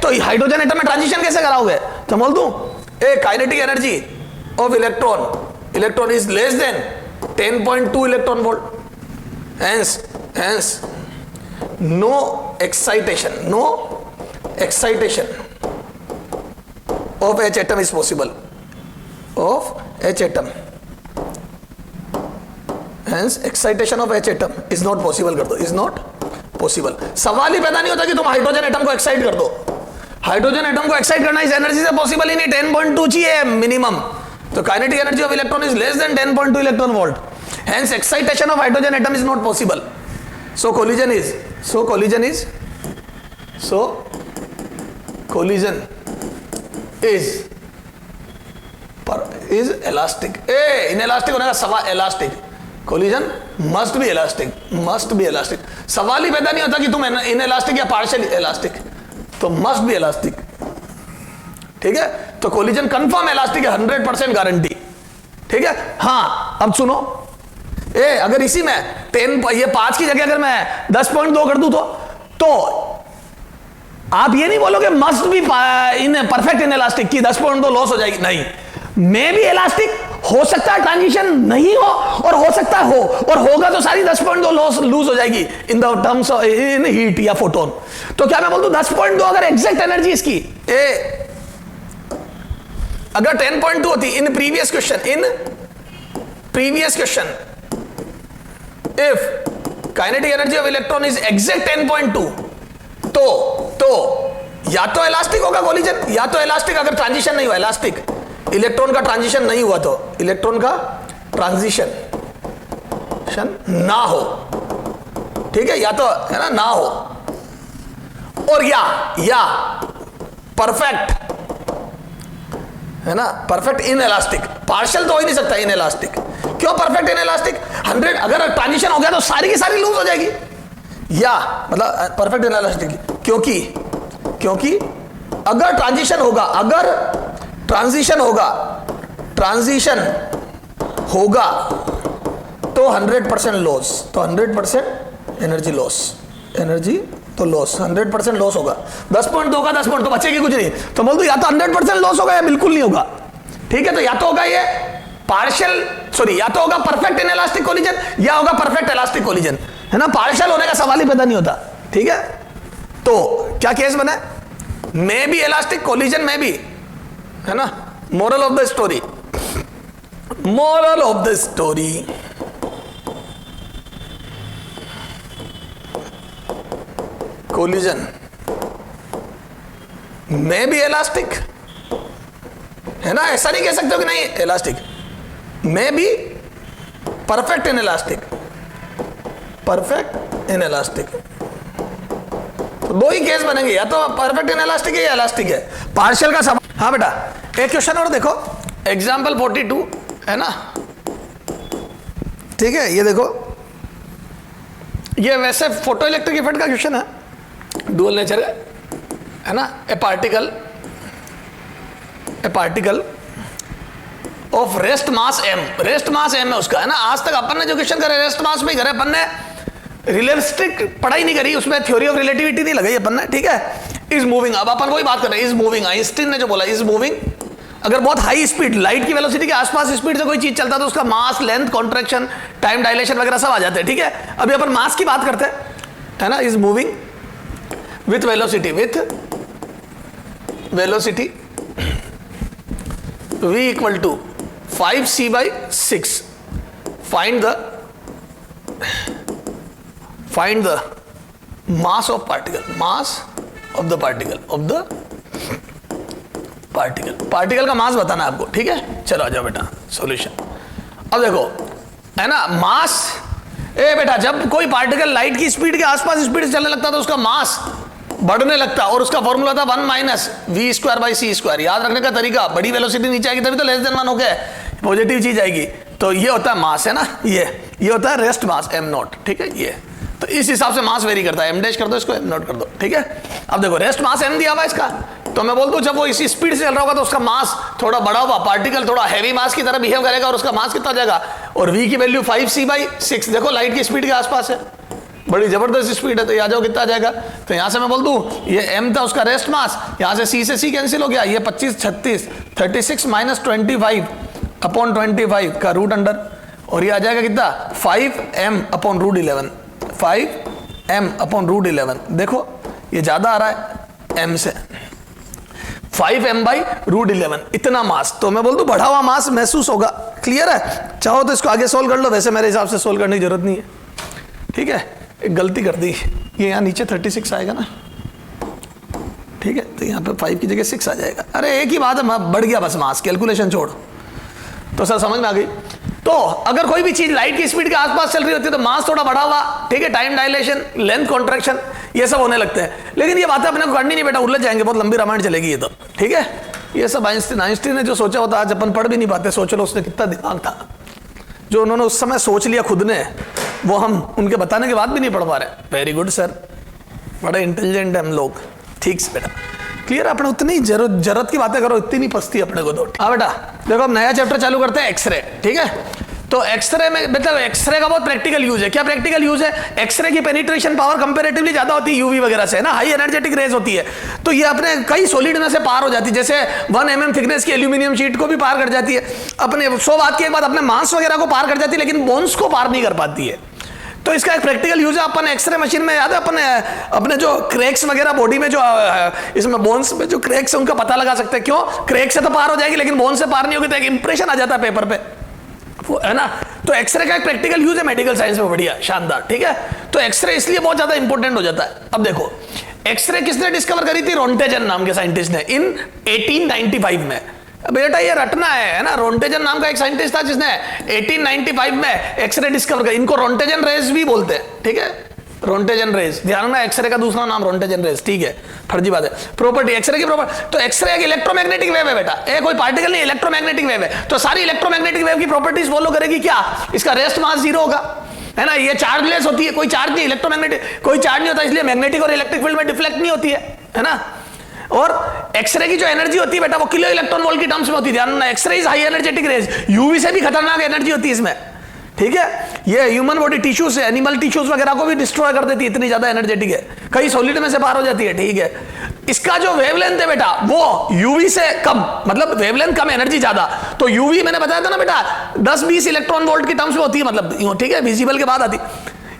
तो हाइड्रोजन एटम में ट्रांजिशन कैसे कराओगे? तो बोल दूं kinetic energy of electron is less then 10.2 electron volt, hence no excitation of H atom is possible, hence excitation of H atom is not possible कर दो, is not possible। सवाल ही पैदा नहीं होता कि तुम हाइड्रोजन एटम को एक्साइट कर दो। हाइड्रोजन एटम को एक्साइट करना इस एनर्जी से पॉसिबल ही नहीं, 10.2 चाहिए मिनिमम। तो kinetic energy of electron is less then 10.2 electron volt, hence excitation of hydrogen atom is not possible. So collision is elastic. Inelastic होने का सवाल, elastic. Collision must be elastic. सवाल ही पैदा नहीं होता कि तुम इनएलास्टिक या पार्शियली इलास्टिक, तो मस्ट बी इलास्टिक, ठीक है। तो कोलिजन कंफर्म इलास्टिक है, 100% गारंटी, ठीक है। हाँ अब सुनो, अगर इसी में 10, ये 5 की जगह अगर मैं 10.2 कर दूं तो तो आप ये नहीं बोलोगे must be in perfect in elastic की 10.2 लॉस हो जाएगी, नहीं, मे भी इलास्टिक हो सकता है ट्रांजिशन नहीं हो और हो सकता है हो, और होगा तो सारी 10.2 लॉस लूज हो जाएगी in the terms in heat या फोटोन। तो क्या मैं बोल दूं 10.2 अगर एग्जैक्ट एनर्जी इसकी अगर 10.2 होती in previous question if kinetic energy of electron is exact 10.2 तो या तो इलास्टिक होगा कोलिजन, या तो इलास्टिक अगर ट्रांजिशन नहीं हुआ, इलास्टिक इलेक्ट्रॉन का ट्रांजिशन नहीं हुआ तो इलेक्ट्रॉन का ट्रांजिशन ना हो, ठीक है, या तो है ना हो, और या परफेक्ट है ना, परफेक्ट इन इलास्टिक, पार्शियल तो हो ही नहीं सकता इन इलास्टिक। क्यों परफेक्ट इन इलास्टिक? 100 अगर ट्रांजिशन हो गया तो सारी की सारी लूज हो जाएगी, या मतलब परफेक्ट इन इलास्टिक, क्योंकि अगर ट्रांजिशन होगा तो 100% लॉस, तो 100% एनर्जी लॉस, 100% लॉस होगा। 10.2 का 10.2 बचेगी कुछ नहीं, तो बोल दो या तो 100% लॉस होगा या बिल्कुल नहीं होगा, ठीक है। तो या तो होगा ये या तो होगा परफेक्ट इनइलास्टिक कोलिजन या होगा परफेक्ट इलास्टिक कोलिजन, है ना, पार्शियल होने का सवाल ही पैदा नहीं होता, ठीक है। तो क्या केस बना, मे बी इलास्टिक कोलिजन में भी, है ना। Moral of the story collision में भी इलास्टिक, है ना, ऐसा नहीं कह सकते हो कि नहीं इलास्टिक, में भी परफेक्ट इन इलास्टिक, तो दो ही केस बनेंगे, या तो परफेक्ट इन इलास्टिक है या इलास्टिक है, पार्शियल का सवाल। हाँ बेटा, एक क्वेश्चन और देखो, एग्जाम्पल 42 है ना, ठीक है। ये देखो, ये वैसे फोटो इलेक्ट्रिक इफेक्ट का क्वेश्चन है, डुअल नेचर है ना। ए particle of rest mass m है उसका, है ना। आज तक अपन ने जो क्वेश्चन करे रेस्ट मास में करे, अपन ने रिलेटिविस्टिक पढ़ाई नहीं करी, उसमें थ्योरी ऑफ रिलेटिविटी नहीं लगाई अपन ने, ठीक है। इज मूविंग, अब अपन कोई बात कर रहे हैं, इज मूविंग, आइंस्टीन ने जो बोला इज मूविंग, अगर बहुत हाई स्पीड, लाइट की वेलोसिटी के आसपास स्पीड से कोई चीज चलता है तो उसका मास, लेंथ, कॉन्ट्रैक्शन, टाइम डायलेशन वगैरह सब आ जाते हैं, ठीक है। अभी अपन मास की बात करते हैं, है ना। Is moving with velocity v equal to 5c/6, find the mass of particle का मास बताना है आपको, ठीक है। चलो आ जाओ बेटा सॉल्यूशन। अब देखो, है ना, मास, बेटा जब कोई पार्टिकल लाइट की स्पीड के आसपास स्पीड से चलने लगता तो उसका मास बढ़ने लगता, और उसका फॉर्मूला था 1 - v²/c²। याद रखने का तरीका, बड़ी वेलोसिटी नीचे आएगी तभी तो लेस देन 1 हो गया, पॉजिटिव चीज आएगी, तो ये होता है मास, है ना, ये होता है रेस्ट मास m0, ठीक है। ये तो इस हिसाब से मास वेरी करता है, m' कर दो इसको, m0 कर दो, ठीक है। अब देखो रेस्ट मास m दिया हुआ इसका, तो मैं बोल दूं जब वो इसी स्पीड से चल रहा होगा तो उसका मास थोड़ा बड़ा हुआ, पार्टिकल थोड़ा हैवी मास की तरह बिहेव करेगा, और उसका मास कितना जाएगा, और v की वैल्यू 5c/6, देखो लाइट की स्पीड के आसपास है, बड़ी जबरदस्त स्पीड है, तो आ जाओ कितना आ जाएगा। तो यहां से मैं बोल दूं ये m था उसका रेस्ट मास, यहां से c कैंसिल हो गया, ये 25 36 36 - 25/25 का रूट अंडर, और ये आ जाएगा कितना 5m/√11, 5m/√11। देखो ये ज्यादा आ रहा है m से, 5m/√11 इतना मास, तो मैं बोल दूं बढ़ा हुआ मास महसूस होगा। क्लियर है? चाहो तो इसको आगे सोल्व कर लो, वैसे मेरे हिसाब से सोल्व करने की जरूरत नहीं है, ठीक है। एक गलती कर दी, ये यहाँ नीचे 36 आएगा ना, ठीक है, तो यहाँ पे 5 की जगह 6 आ जाएगा। अरे एक ही बात है, बढ़ गया बस मास, कैलकुलेशन छोड़, तो सर समझ में आ गई। तो अगर कोई भी चीज लाइट की स्पीड के आसपास चल रही होती है तो मास थोड़ा बढ़ा हुआ, ठीक है, टाइम डायलेशन, लेंथ कॉन्ट्रैक्शन, ये सब होने लगते हैं। लेकिन ये बातें अपने को करनी नहीं बेटा, उलझ जाएंगे, बहुत लंबी रामायण चलेगी ये तो, ठीक है। ये सब आइंस्टीन ने जो सोचा होता आज अपन पढ़ भी नहीं पाते, सोच लो उसने कितना दिमाग था, जो उन्होंने उस समय सोच लिया खुद ने, वो हम उनके बताने के बाद भी नहीं पढ़ पा रहे। वेरी गुड सर, बड़े इंटेलिजेंट हम लोग, ठीक से बेटा, क्लियर। अपने उतनी जरूरत की बातें करो, इतनी नहीं पसती अपने को तो। हाँ बेटा देखो, अब नया चैप्टर चालू करते हैं, एक्सरे, ठीक है। तो एक्सरे में मतलब एक्सरे का बहुत प्रैक्टिकल यूज है। क्या प्रैक्टिकल यूज है? एक्सरे की पेनिट्रेशन पावर कंपैरेटिवली ज्यादा होती है यूवी वगैरह से, ना, हाई एनर्जेटिक रेज होती है। तो ये अपने कई सॉलिड में से पार हो जाती है, जैसे 1 mm थिकनेस की एल्यूमिनियम शीट को भी पार कर जाती है। अपने 100 बात की एक बात, अपने मांस वगैरह को पार कर जाती है, लेकिन बोन्स को पार नहीं कर पाती है। तो इसका एक प्रैक्टिकल यूज है। अपन एक्सरे मशीन में याद है अपने जो क्रैक्स वगैरह बॉडी में जो इसमें बोन्स में जो क्रैक्स है उनका पता लगा सकते हैं। क्यों? क्रैक से तो पार हो जाएगी लेकिन बोन से पार नहीं होगी, तो एक इंप्रेशन आ जाता है पेपर पे, है ना। तो एक्सरे का एक प्रैक्टिकल यूज है मेडिकल साइंस में, बढ़िया शानदार, ठीक है। तो एक्सरे इसलिए बहुत ज्यादा इंपॉर्टेंट हो जाता है। अब देखो एक्सरे किसने डिस्कवर करी थी? रोंटेजन नाम के साइंटिस्ट ने इन 1895 में। बेटा ये रटना है ना, रोंटेजन नाम का एक साइंटिस्ट था जिसने 1895 में एक्सरे डिस्कवर करी। इनको रोंटेजन रेज भी बोलते हैं, ठीक है, रोंटेजन रेज। ध्यान रखना एक्सरे का दूसरा नाम रोंटेजन रेज, ठीक है, फर्जी बात है। प्रॉपर्टी एक्सरे की प्रॉपर्टी, तो एक्सरे एक इलेक्ट्रोमैग्नेटिक वेव है बेटा, ये कोई पार्टिकल नहीं, इलेक्ट्रोमैग्नेटिक वेव है। तो सारी इलेक्ट्रोमैग्नेटिक वेव की प्रॉपर्टीज फॉलो करेगी क्या? इसका रेस्ट मास 0 होगा, है ना, ये चार्जलेस होती है, कोई चार्ज नहीं, इलेक्ट्रोमैग्नेटिक कोई चार्ज नहीं होता, इसलिए मैग्नेटिक और इलेक्ट्रिक फील्ड में डिफ्लेक्ट नहीं होती है ना। और एक्सरे की जो एनर्जी होती है बेटा वो किलो इलेक्ट्रॉन वोल्ट की टर्म्स में होती है। ध्यान रखना X-ray is high energetic rays, UV से भी खतरनाक एनर्जी होती है इसमें, ठीक है। ये ह्यूमन बॉडी टिश्यू से, एनिमल टिश्यूज वगैरह को भी डिस्ट्रॉय कर देती है, इतनी ज्यादा एनर्जेटिक है, कई सॉलिड में से पार हो जाती है, ठीक है। इसका जो वेवलेंथ है बेटा वो यूवी से कम, मतलब वेवलेंथ कम एनर्जी ज्यादा। तो यूवी मैंने बताया था ना बेटा 10-20 इलेक्ट्रॉन वोल्ट की टर्म्स में होती है, मतलब ठीक है, विजिबल के बाद आती।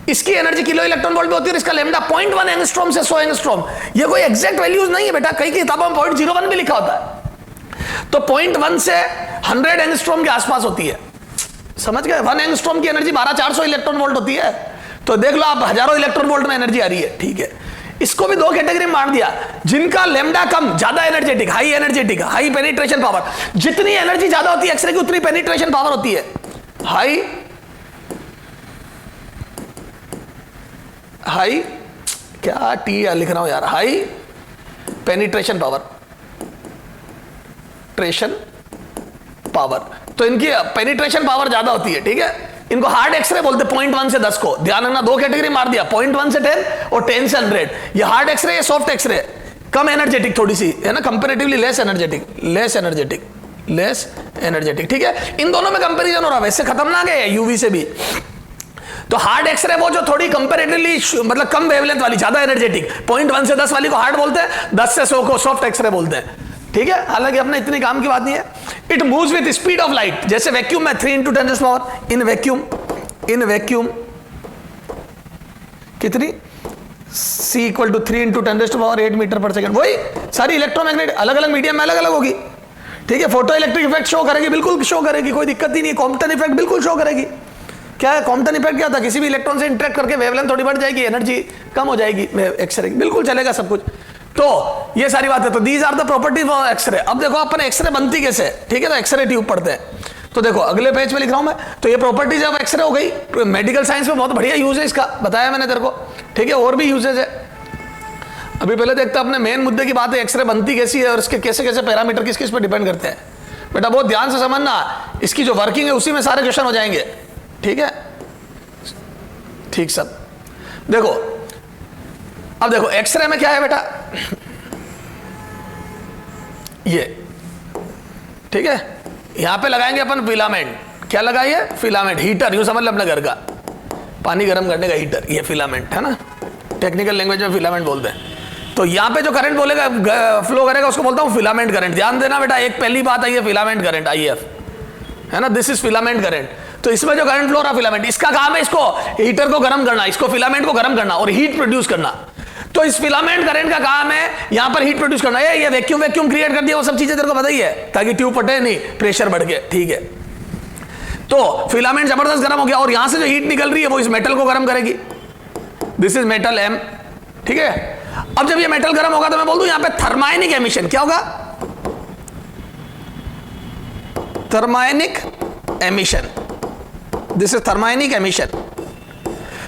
इसकी एनर्जी किलो इलेक्ट्रॉन वोल्ट में होती है और इसका लैम्डा 0.1 एंगस्ट्रॉम से 100 एंगस्ट्रॉम। ये कोई एग्जैक्ट वैल्यूज नहीं है बेटा, कई किताबों में 0.01 भी लिखा होता है। तो 0.1 से 100 एंगस्ट्रॉम के आसपास होती है, समझ गए। 1 एंगस्ट्रॉम की एनर्जी 1200-400 इलेक्ट्रॉन वोल्ट होती है। तो देख लो आप हजारों इलेक्ट्रॉन वोल्ट में एनर्जी आ रही है, ठीक है। इसको भी 2 कैटेगरी में बांट दिया, जिनका लैम्डा कम, ज्यादा energetic, high energetic, high penetration power. जितनी एनर्जी ज्यादा होती है एक्सरे की उतनी पेनिट्रेशन पावर होती है। हाई क्या टी लिख रहा हूं यार, हाई पेनिट्रेशन पावर, ट्रेशन पावर। तो इनकी पेनिट्रेशन पावर ज्यादा होती है, ठीक है। इनको हार्ड एक्सरे बोलते हैं 0.1 से 10 को। ध्यान रखना 2 कैटेगरी मार दिया, 0.1 से 10 और 10 से 100। ये हार्ड एक्सरे, ये सॉफ्ट एक्सरे, कम एनर्जेटिक थोड़ी सी, है ना, कंपैरेटिवली लेस एनर्जेटिक, ठीक है। इन दोनों में कंपैरिजन हो रहा है, वैसे खतरनाक है यूवी से भी। तो हार्ड एक्सरे वो जो थोड़ी कंपैरेटिवली मतलब कम वेवलेंथ वाली, ज्यादा एनर्जेटिक, 0.1 से 10 वाली को हार्ड बोलते हैं, 10 से 100 को सॉफ्ट एक्सरे बोलते हैं, ठीक है। हालांकि अपने इतनी काम की बात नहीं है। It moves with speed of light, जैसे वैक्यूम में 3 × 10⁻⁴ इन वैक्यूम कितनी C = 3 × 10⁸ मीटर पर सेकंड। वही सारी इलेक्ट्रोमैग्नेट अलग अलग मीडियम में अलग अलग होगी, ठीक है। फोटो इलेक्ट्रिक इफेक्ट शो करेगी, बिल्कुल शो करेगी, कोई दिक्कत ही नहीं। कॉम्पटन इफेक्ट बिल्कुल शो करेगी। क्या है कॉम्पटन इफेक्ट? क्या था, किसी भी इलेक्ट्रॉन से इंटरेक्ट करके वेवलेंथ थोड़ी बढ़ जाएगी, एनर्जी कम हो जाएगी एक्सरे की, बिल्कुल चलेगा सब कुछ। तो ये सारी बात है। तो these are the properties of X-ray. अब देखो अपन एक्सरे बनती कैसे, ठीक है। तो एक्सरे ट्यूब पढ़ते हैं, तो देखो अगले पेज पे लिख रहा हूं मैं। तो ये प्रॉपर्टीज ऑफ एक्सरे हो गई। तो मेडिकल साइंस में बहुत बढ़िया यूज है इसका, बताया मैंने तेरे को, ठीक है। और भी यूजेज है। अभी पहले देखते हैं अपने मेन मुद्दे की बात है, एक्सरे बनती कैसी है और इसके कैसे कैसे पैरामीटर किस किस पर डिपेंड करते हैं। बेटा बहुत ध्यान से समझना, इसकी जो वर्किंग है उसी में सारे क्वेश्चन हो जाएंगे, ठीक है, ठीक सब। देखो अब देखो एक्सरे में क्या है बेटा, ये ठीक है। यहां पे लगाएंगे अपन फिलामेंट। क्या लगाइए? फिलामेंट, हीटर, यूं समझ लो अपने घर का पानी गर्म करने का हीटर, ये फिलामेंट है ना, टेक्निकल लैंग्वेज में फिलामेंट बोलते हैं। तो यहां पे जो करंट बोलेगा फ्लो करेगा उसको बोलता हूं फिलामेंट करंट। ध्यान देना बेटा, एक पहली बात आई है फिलामेंट करंट, IF, है ना, दिस इज फिलामेंट करंट। तो इसमें जो करंट फ्लो रहा फिलामेंट, इसका काम है इसको हीटर को गर्म करना, इसको फिलामेंट को गर्म करना और हीट प्रोड्यूस करना। तो इस फिलामेंट करंट का काम है यहां पर हीट प्रोड्यूस करना। ये वैक्यूम क्रिएट कर दिया, वो सब चीजें तेरे को पता ही है, ताकि ट्यूब फटे नहीं, प्रेशर बढ़ के, ठीक है। तो फिलामेंट जबरदस्त गर्म हो गया और यहां से जो हीट निकल रही है वो इस मेटल को गर्म करेगी। दिस इज मेटल M, ठीक है। अब जब ये मेटल गर्म होगा तो मैं बोल दूं यहां पे थर्मायनिक एमिशन। क्या होगा? Thermionic emission, this is thermionic emission.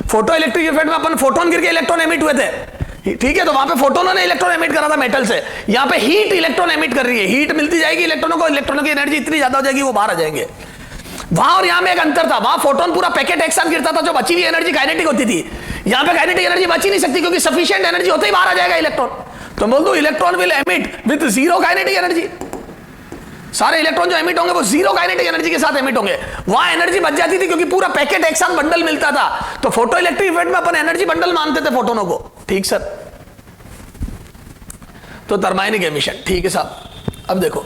Photoelectric effect में अपन फोटोन गिर के इलेक्ट्रॉन एमिट हुए थे, ठीक है। तो वहां पे फोटोनों ने इलेक्ट्रॉन एमिट करा था मेटल से, यहां पे हीट इलेक्ट्रॉन एमिट कर रही है, हीट मिलती जाएगी इलेक्ट्रॉनों को, इलेक्ट्रॉनों की एनर्जी इतनी ज्यादा हो जाएगी वो बाहर आ जाएंगे। वहां और यहां में एक अंतर था, वहां फोटोन पूरा पैकेट एक साथ गिरता था, जो बची हुई एनर्जी काइनेटिक होती थी। यहां पे काइनेटिक एनर्जी बच ही नहीं सकती क्योंकि सफिशिएंट एनर्जी होते ही बाहर आ जाएगा इलेक्ट्रॉन। तो बोल दो electron will emit with 0 kinetic energy. सारे इलेक्ट्रॉन जो एमिट होंगे वो जीरो काइनेटिक एनर्जी के साथ एमिट होंगे। वहां एनर्जी बच जाती थी क्योंकि पूरा पैकेट एक साथ बंडल मिलता था, तो फोटो इलेक्ट्रिक इफेक्ट में अपन एनर्जी बंडल मानते थे फोटोनों को। ठीक सर, तो थर्माइनिक एमिशन। ठीक है साहब, अब देखो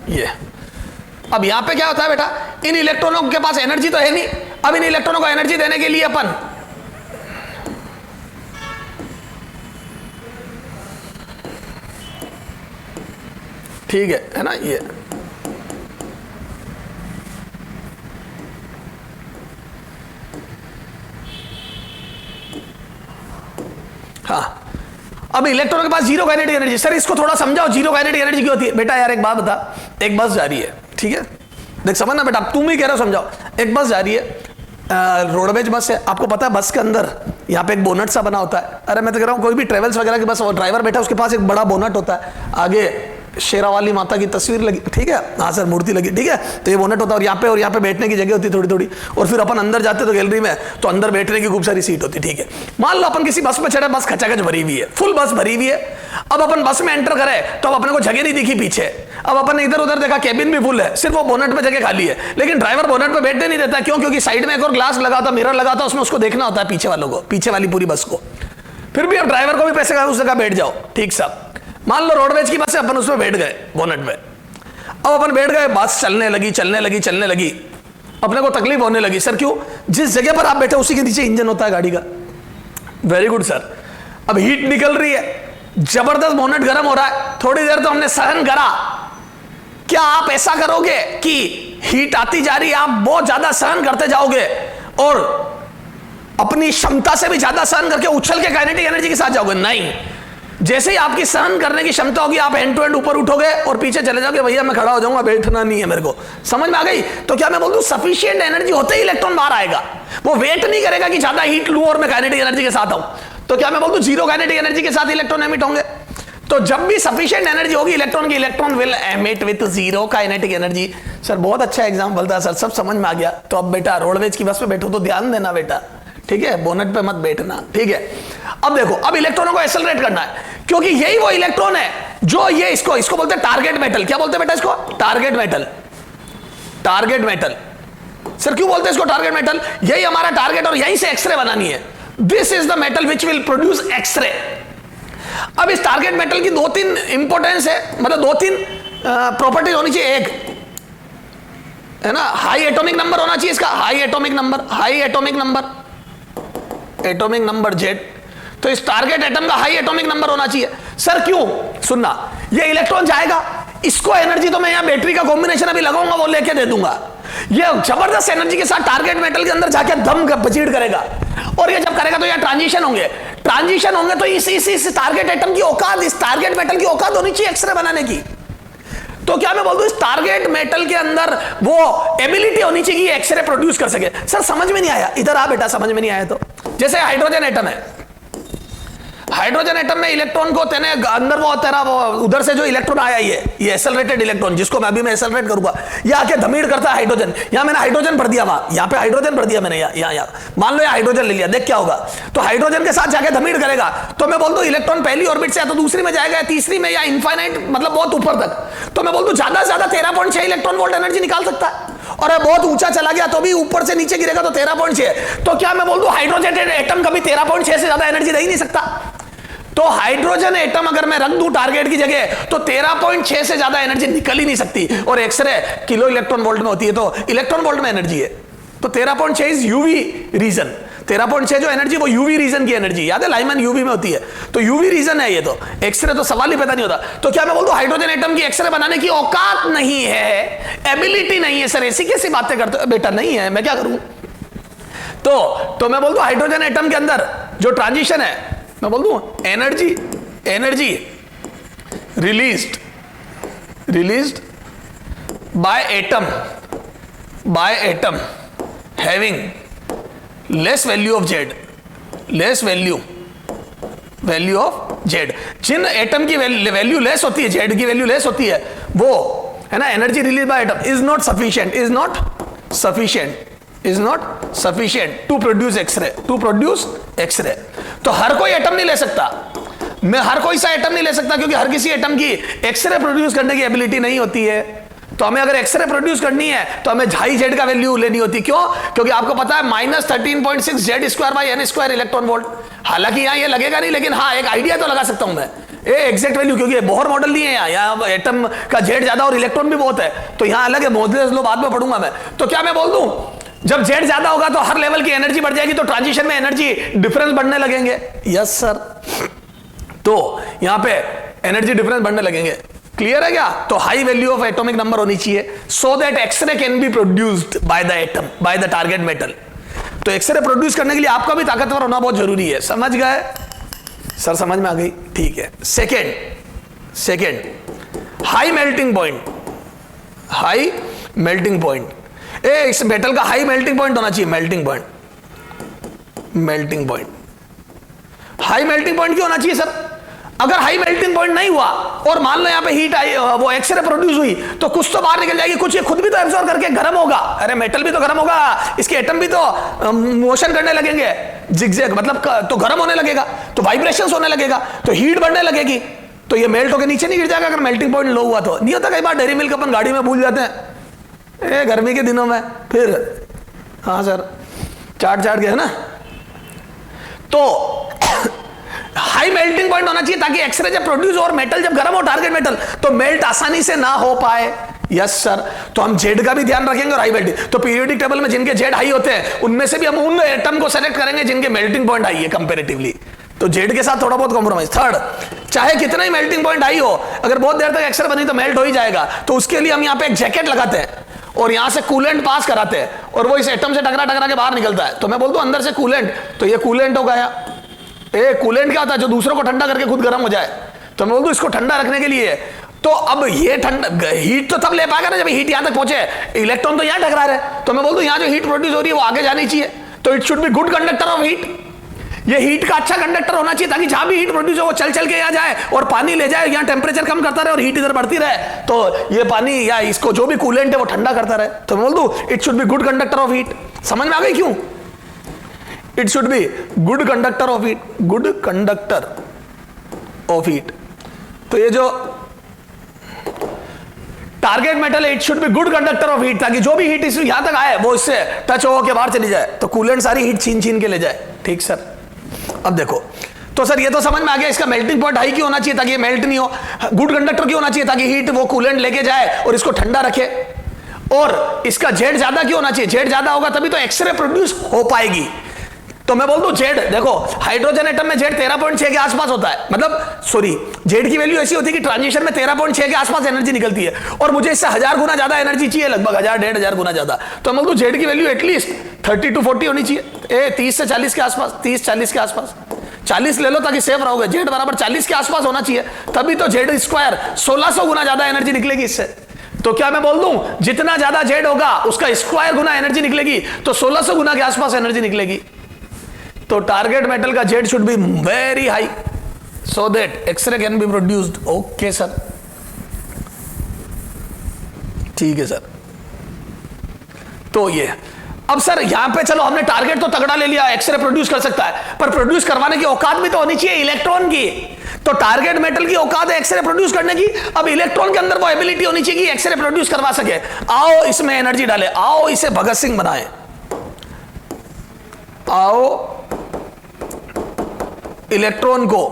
ये, अब यहां पे क्या होता है बेटा, इन इलेक्ट्रॉनों के पास एनर्जी तो है नहीं, अब इन इलेक्ट्रॉनों को एनर्जी देने के लिए अपन ठीक है ना ये, हाँ अब इलेक्ट्रॉन के पास जीरो काइनेटिक एनर्जी। सर इसको थोड़ा समझाओ, जीरो काइनेटिक एनर्जी क्यों होती है? बेटा यार एक बात बता, एक बस जा रही है, ठीक है, देख समझना बेटा, तुम ही कह रहे हो समझाओ। एक बस जा रही है, रोडवेज बस है, आपको पता है बस के अंदर यहाँ पे एक बोनट सा बना होता है। अरे मैं तो कह रहा हूँ कोई भी ट्रेवल्स वगैरह की बस, और ड्राइवर बैठा उसके पास एक बड़ा बोनट होता है, आगे शेरावाली माता की तस्वीर लगी, ठीक है, हाँ सर मूर्ति लगी, ठीक है, तो ये बोनट होता है, और यहाँ पे बैठने की जगह होती है थोड़ी थोड़ी, और फिर अपन अंदर जाते तो गैलरी में, तो अंदर बैठने की खूब सारी सीट होती है। ठीक है, मान लो अपन किसी बस में चढ़े, बस खचाखच भरी हुई है, फुल बस भरी हुई है, अब अपन बस में एंटर करें तो अब अपने को जगह नहीं दिखी पीछे, अब अपन इधर उधर देखा केबिन भी फुल है, सिर्फ वो बोनट पे जगह खाली है, लेकिन ड्राइवर बोनट पे बैठने नहीं देता। क्यों? क्योंकि साइड में एक और ग्लास लगा था, मिरर लगा था, उसमें उसको देखना होता है पीछे वालों को, पीछे वाली पूरी बस को। फिर भी अब ड्राइवर को भी पैसे उस जगह बैठ जाओ। ठीक साहब, मान लो रोडवेज की बस है, अपन उसमें बैठ गए बोनट में, अब अपन बैठ गए, बस चलने लगी, अपने को तकलीफ होने लगी। सर क्यों? जिस जगह पर आप बैठे उसी के नीचे इंजन होता है गाड़ी का। वेरी गुड सर, अब हीट निकल रही है, जबरदस्त बोनट गर्म हो रहा है, थोड़ी देर तो हमने सहन करा। क्या आप ऐसा करोगे कि हीट आती जा रही है, आप बहुत ज्यादा सहन करते जाओगे और अपनी क्षमता से भी ज्यादा सहन करके उछल के काइनेटिक एनर्जी के साथ जाओगे? नहीं, जैसे ही आपकी सहन करने की क्षमता होगी, आप एंड टू एंड ऊपर उठोगे और पीछे चले जाओगे, भैया मैं खड़ा हो जाऊंगा, बैठना नहीं है मेरे को। समझ में आ गई? तो क्या मैं बोल दूं, सफिशिएंट एनर्जी होते ही इलेक्ट्रॉन बाहर आएगा, वो वेट नहीं करेगा कि ज्यादा हीट लूं और मैं काइनेटिक एनर्जी के साथ आऊं। तो क्या मैं बोल दूं, जीरो काइनेटिक एनर्जी के साथ इलेक्ट्रॉन एमिट होंगे। तो जब भी सफिशिएंट एनर्जी होगी इलेक्ट्रॉन की, electron will emit with zero kinetic energy. Sir बहुत अच्छा एग्जांपल था सर, सब समझ में आ गया। तो अब बेटा रोडवेज की बस में बैठो तो ध्यान देना बेटा, ठीक है, बोनट पे मत बैठना, ठीक है। अब देखो, अब इलेक्ट्रॉनों को एक्सेलरेट करना है, क्योंकि यही वो इलेक्ट्रॉन है जो ये इसको बोलते हैं टारगेट मेटल। क्या बोलते हैं बेटा इसको? Target metal. Target metal. Sir क्यों बोलते हैं इसको टारगेट मेटल? यही हमारा टारगेट और यहीं से एक्सरे बनानी है। This is the metal which will produce X-ray. अब इस टारगेट मेटल की दो तीन इंपॉर्टेंस है, मतलब दो तीन प्रॉपर्टी होनी चाहिए। एक है ना, हाई एटॉमिक नंबर होना चाहिए इसका, हाई एटॉमिक नंबर जेड। तो इस टारगेट एटम का हाई एटॉमिक नंबर होना चाहिए। सर क्यों? सुनना, ये इलेक्ट्रॉन जाएगा, इसको एनर्जी तो मैं यहां बैटरी का कॉम्बिनेशन अभी लगाऊंगा, वो लेके दे दूंगा, ये जबरदस्त एनर्जी के साथ टारगेट मेटल के अंदर जाके दम बचीड़ करेगा, और ये जब करेगा तो यहाँ ट्रांजिशन होंगे, तो इस टारगेट एटम की औकात, इस टारगेट मेटल की औकात होनी चाहिए एक्सरे बनाने की। तो क्या मैं बोल दूं, इस टारगेट मेटल के अंदर वो एबिलिटी होनी चाहिए एक्सरे प्रोड्यूस कर सके। सर समझ में नहीं आया? इधर आ बेटा, समझ में नहीं आया तो जैसे हाइड्रोजन एटम है, हाइड्रोजन एटम में इलेक्ट्रॉन को तेने अंदर वो तेरा वो उधर से जो इलेक्ट्रॉन आया, ये एक्सेलरेटेड इलेक्ट्रॉन, जिसको मैं अभी मैं एक्सेलरेट करूंगा, ये आके धमीड़ करता है हाइड्रोजन। यहां मैंने हाइड्रोजन भर दिया, वहां यहां पे हाइड्रोजन भर दिया मैंने, यहां मान लो ये हाइड्रोजन ले लिया, देख क्या होगा। तो हाइड्रोजन के साथ जाके धमीड़ करेगा, तो मैं बोल दूं इलेक्ट्रॉन पहली ऑर्बिट से या तो दूसरी में जाएगा, तीसरी में, या इनफाइनाइट मतलब बहुत ऊपर तक। तो मैं बोल दूं ज्यादा से ज्यादा 13.6 इलेक्ट्रॉन वोल्ट एनर्जी निकाल सकता है, और बहुत ऊंचा चला गया तो भी ऊपर से नीचे गिरेगा तो 13.6। तो क्या मैं बोल दूं हाइड्रोजन एटम कभी 13.6 से ज्यादा एनर्जी दे ही नहीं सकता। तो हाइड्रोजन एटम अगर मैं रख दूं टारगेट की जगह, तो 13.6 से ज्यादा एनर्जी निकल ही नहीं सकती, और एक्सरे किलो इलेक्ट्रॉन वोल्ट में होती है, तो इलेक्ट्रॉन वोल्ट में एनर्जी है। तो 13.6 इज यूवी रीजन, 13.6 जो एनर्जी वो यूवी रीजन की एनर्जी, याद है लाइमन यूवी में होती है, तो यूवी रीजन है ये, तो एक्सरे तो सवाल ही पैदा नहीं होता। तो क्या मैं बोल दूं हाइड्रोजन एटम की एक्सरे बनाने की औकात नहीं है, एबिलिटी नहीं है? सर ऐसी कैसी बातें करते हो बेटा, नहीं है, मैं क्या करूं? तो मैं बोल दूं हाइड्रोजन एटम के अंदर जो ट्रांजिशन है, मैं बोल दूं energy released by atom having less value of Z, value of Z. जिन एटम की वैल्यू लेस होती है, जेड की वैल्यू लेस होती है, वो है ना energy release by atom is not sufficient to produce X-ray, तो हर कोई एटम नहीं ले सकता, मैं हर कोई सा एटम नहीं ले सकता, क्योंकि हर किसी एटम की एक्सरे प्रोड्यूस करने की एबिलिटी नहीं होती है। तो हमें अगर एक्सरे प्रोड्यूस करनी है तो हमें हाई जेड का वैल्यू लेनी होती। क्यों? क्योंकि आपको पता है -13.6 Z square by n square electron volt. हालांकि यहां ये लगेगा नहीं, लेकिन हाँ एक आइडिया तो लगा सकता हूं मैं, एग्जैक्ट वैल्यू, क्योंकि बोहर मॉडल नहीं है यहाँ एटम का जेड ज्यादा और इलेक्ट्रॉन भी बहुत है, तो यहां अलग है, मोडुलस लो बाद में पढ़ूंगा मैं। तो क्या मैं बोल दूं, जब जेड ज्यादा होगा तो हर लेवल की एनर्जी बढ़ जाएगी, तो ट्रांजिशन में एनर्जी डिफरेंस बढ़ने लगेंगे। यस सर, तो यहां पे एनर्जी डिफरेंस बढ़ने लगेंगे। क्लियर है क्या? तो high value of atomic number होनी चाहिए, so that X-ray can be produced by the atom, by the target metal. तो एक्सरे प्रोड्यूस करने के लिए आपका भी ताकतवर होना बहुत जरूरी है। समझ गए सर? समझ में आ गई? ठीक है। Second high melting point. High melting point, इस मेटल का हाई मेल्टिंग पॉइंट होना चाहिए। Melting point high melting point क्यों होना चाहिए सर? अगर हाई मेल्टिंग पॉइंट नहीं हुआ और मान लो यहां पे हीट आई, वो एक्सरे प्रोड्यूस हुई, तो कुछ तो बाहर निकल जाएगी, कुछ ये खुद भी तो एब्जॉर्ब करके गर्म होगा। अरे मेटल भी तो गर्म होगा, इसके एटम भी तो मोशन करने लगेंगे, जिगजैग मतलब तो गर्म होने लगेगा, तो वाइब्रेशंस होने लगेगा, तो हीट बढ़ने लगेगी, तो ये मेल्ट होकर नीचे नहीं गिर जाएगा अगर मेल्टिंग पॉइंट लो हुआ तो। नहीं होता कई बार डेयरी मिल्क अपन गाड़ी में भूल जाते हैं गर्मी के दिनों में, फिर हाँ सर चाट के है ना। तो हाई मेल्टिंग पॉइंट होना चाहिए ताकि एक्सरे जब प्रोड्यूस और मेटल जब गर्म हो, टारगेट मेटल, तो मेल्ट आसानी से ना हो पाए। यस सर, तो हम जेड का भी ध्यान रखेंगे और हाई मेल्टिंग। तो पीरियोडिक टेबल में जिनके जेड हाई होते हैं उनमें से भी हम उन एटम को सेलेक्ट करेंगे जिनके मेल्टिंग पॉइंट हाई है कंपैरेटिवली, तो जेड के साथ थोड़ा बहुत कॉम्प्रोमाइज। थर्ड, चाहे कितना ही मेल्टिंग पॉइंट हाई हो, अगर बहुत देर तक एक्सरे बनी तो मेल्ट हो ही जाएगा, तो उसके लिए हम यहाँ पे एक जैकेट लगाते हैं और यहां से कूलेंट पास कराते हैं और वो इस एटम से टकरा के बाहर निकलता है। तो मैं बोलता हूं अंदर से कूलेंट, तो ये कूलेंट हो गया। कूलेंट क्या होता है? जो दूसरों को ठंडा करके खुद गर्म हो जाए। तो मैं बोल दूं इसको ठंडा रखने के लिए, तो अब ये ठंडा हीट तो तब ले पाएगा ना जब हीट यहां तक पहुंचे, इलेक्ट्रॉन तो यहां टकरा रहे, तो मैं बोल दूं यहां जो हीट प्रोड्यूस हो रही है वो आगे जानी चाहिए, तो it should be good conductor of heat. ये हीट का अच्छा कंडक्टर होना चाहिए ताकि जहां भी हीट प्रोड्यूस हो वो चल के यहां जाए और पानी ले जाए, यहां टेम्परेचर कम करता रहे और हीट इधर बढ़ती रहे, तो ये पानी या इसको जो भी कूलेंट है वो ठंडा करता रहे। तो मैं बोल दूं it should be good conductor of heat. समझ में आ गई क्यों? It should be good conductor of heat, good conductor of heat. तो ये जो टारगेट मेटल है it should be good conductor of heat, ताकि जो भी हीट इस यहां तक आए वो इससे टच हो के बाहर चली जाए, तो कूलेंट सारी हीट छीन के ले जाए। ठीक सर, अब देखो, तो सर ये तो समझ में आ गया इसका मेल्टिंग पॉइंट हाई क्यों होना चाहिए ताकि ये मेल्ट नहीं हो, गुड कंडक्टर क्यों होना चाहिए ताकि हीट वो कूलेंट लेके जाए और इसको ठंडा रखे, और इसका जेड ज्यादा क्यों होना चाहिए? जेड ज्यादा होगा तभी तो एक्सरे प्रोड्यूस हो पाएगी। तो मैं बोल दूं जेड, देखो हाइड्रोजन एटम में जेड 13.6 के आसपास होता है, मतलब सॉरी जेड की वैल्यू ऐसी होती है कि ट्रांजिशन में 13.6 के आसपास एनर्जी निकलती है, और मुझे इससे 1000 गुना ज्यादा एनर्जी चाहिए, लगभग 1000-1500 गुना ज्यादा। तो मैं बोल दूं जेड की वैल्यू एटलीस्ट 30 to 40 होनी चाहिए, 30 से 40 के आसपास, 30-40 के आसपास, 40 ले लो ताकि सेफ रहोगे। जेड बराबर 40 के आसपास होना चाहिए, तभी तो जेड स्क्वायर 1600 गुना ज्यादा एनर्जी निकलेगी इससे। तो क्या मैं बोल दूं जितना ज्यादा जेड होगा उसका स्क्वायर गुना एनर्जी निकलेगी, तो 1600 गुना के आसपास एनर्जी निकलेगी। तो टारगेट मेटल का Z should be very high so that X-ray can be produced. Okay sir, ठीक है सर। तो ये अब सर यहां पे चलो हमने टारगेट तो तगड़ा ले लिया, एक्सरे प्रोड्यूस कर सकता है, पर प्रोड्यूस करवाने की औकात भी तो होनी चाहिए इलेक्ट्रॉन की। तो टारगेट मेटल की औकात है एक्सरे प्रोड्यूस करने की, अब इलेक्ट्रॉन के अंदर वो एबिलिटी होनी चाहिए कि एक्सरे प्रोड्यूस करवा सके। आओ इसमें एनर्जी डाले, आओ इसे भगत सिंह बनाए, आओ इलेक्ट्रॉन को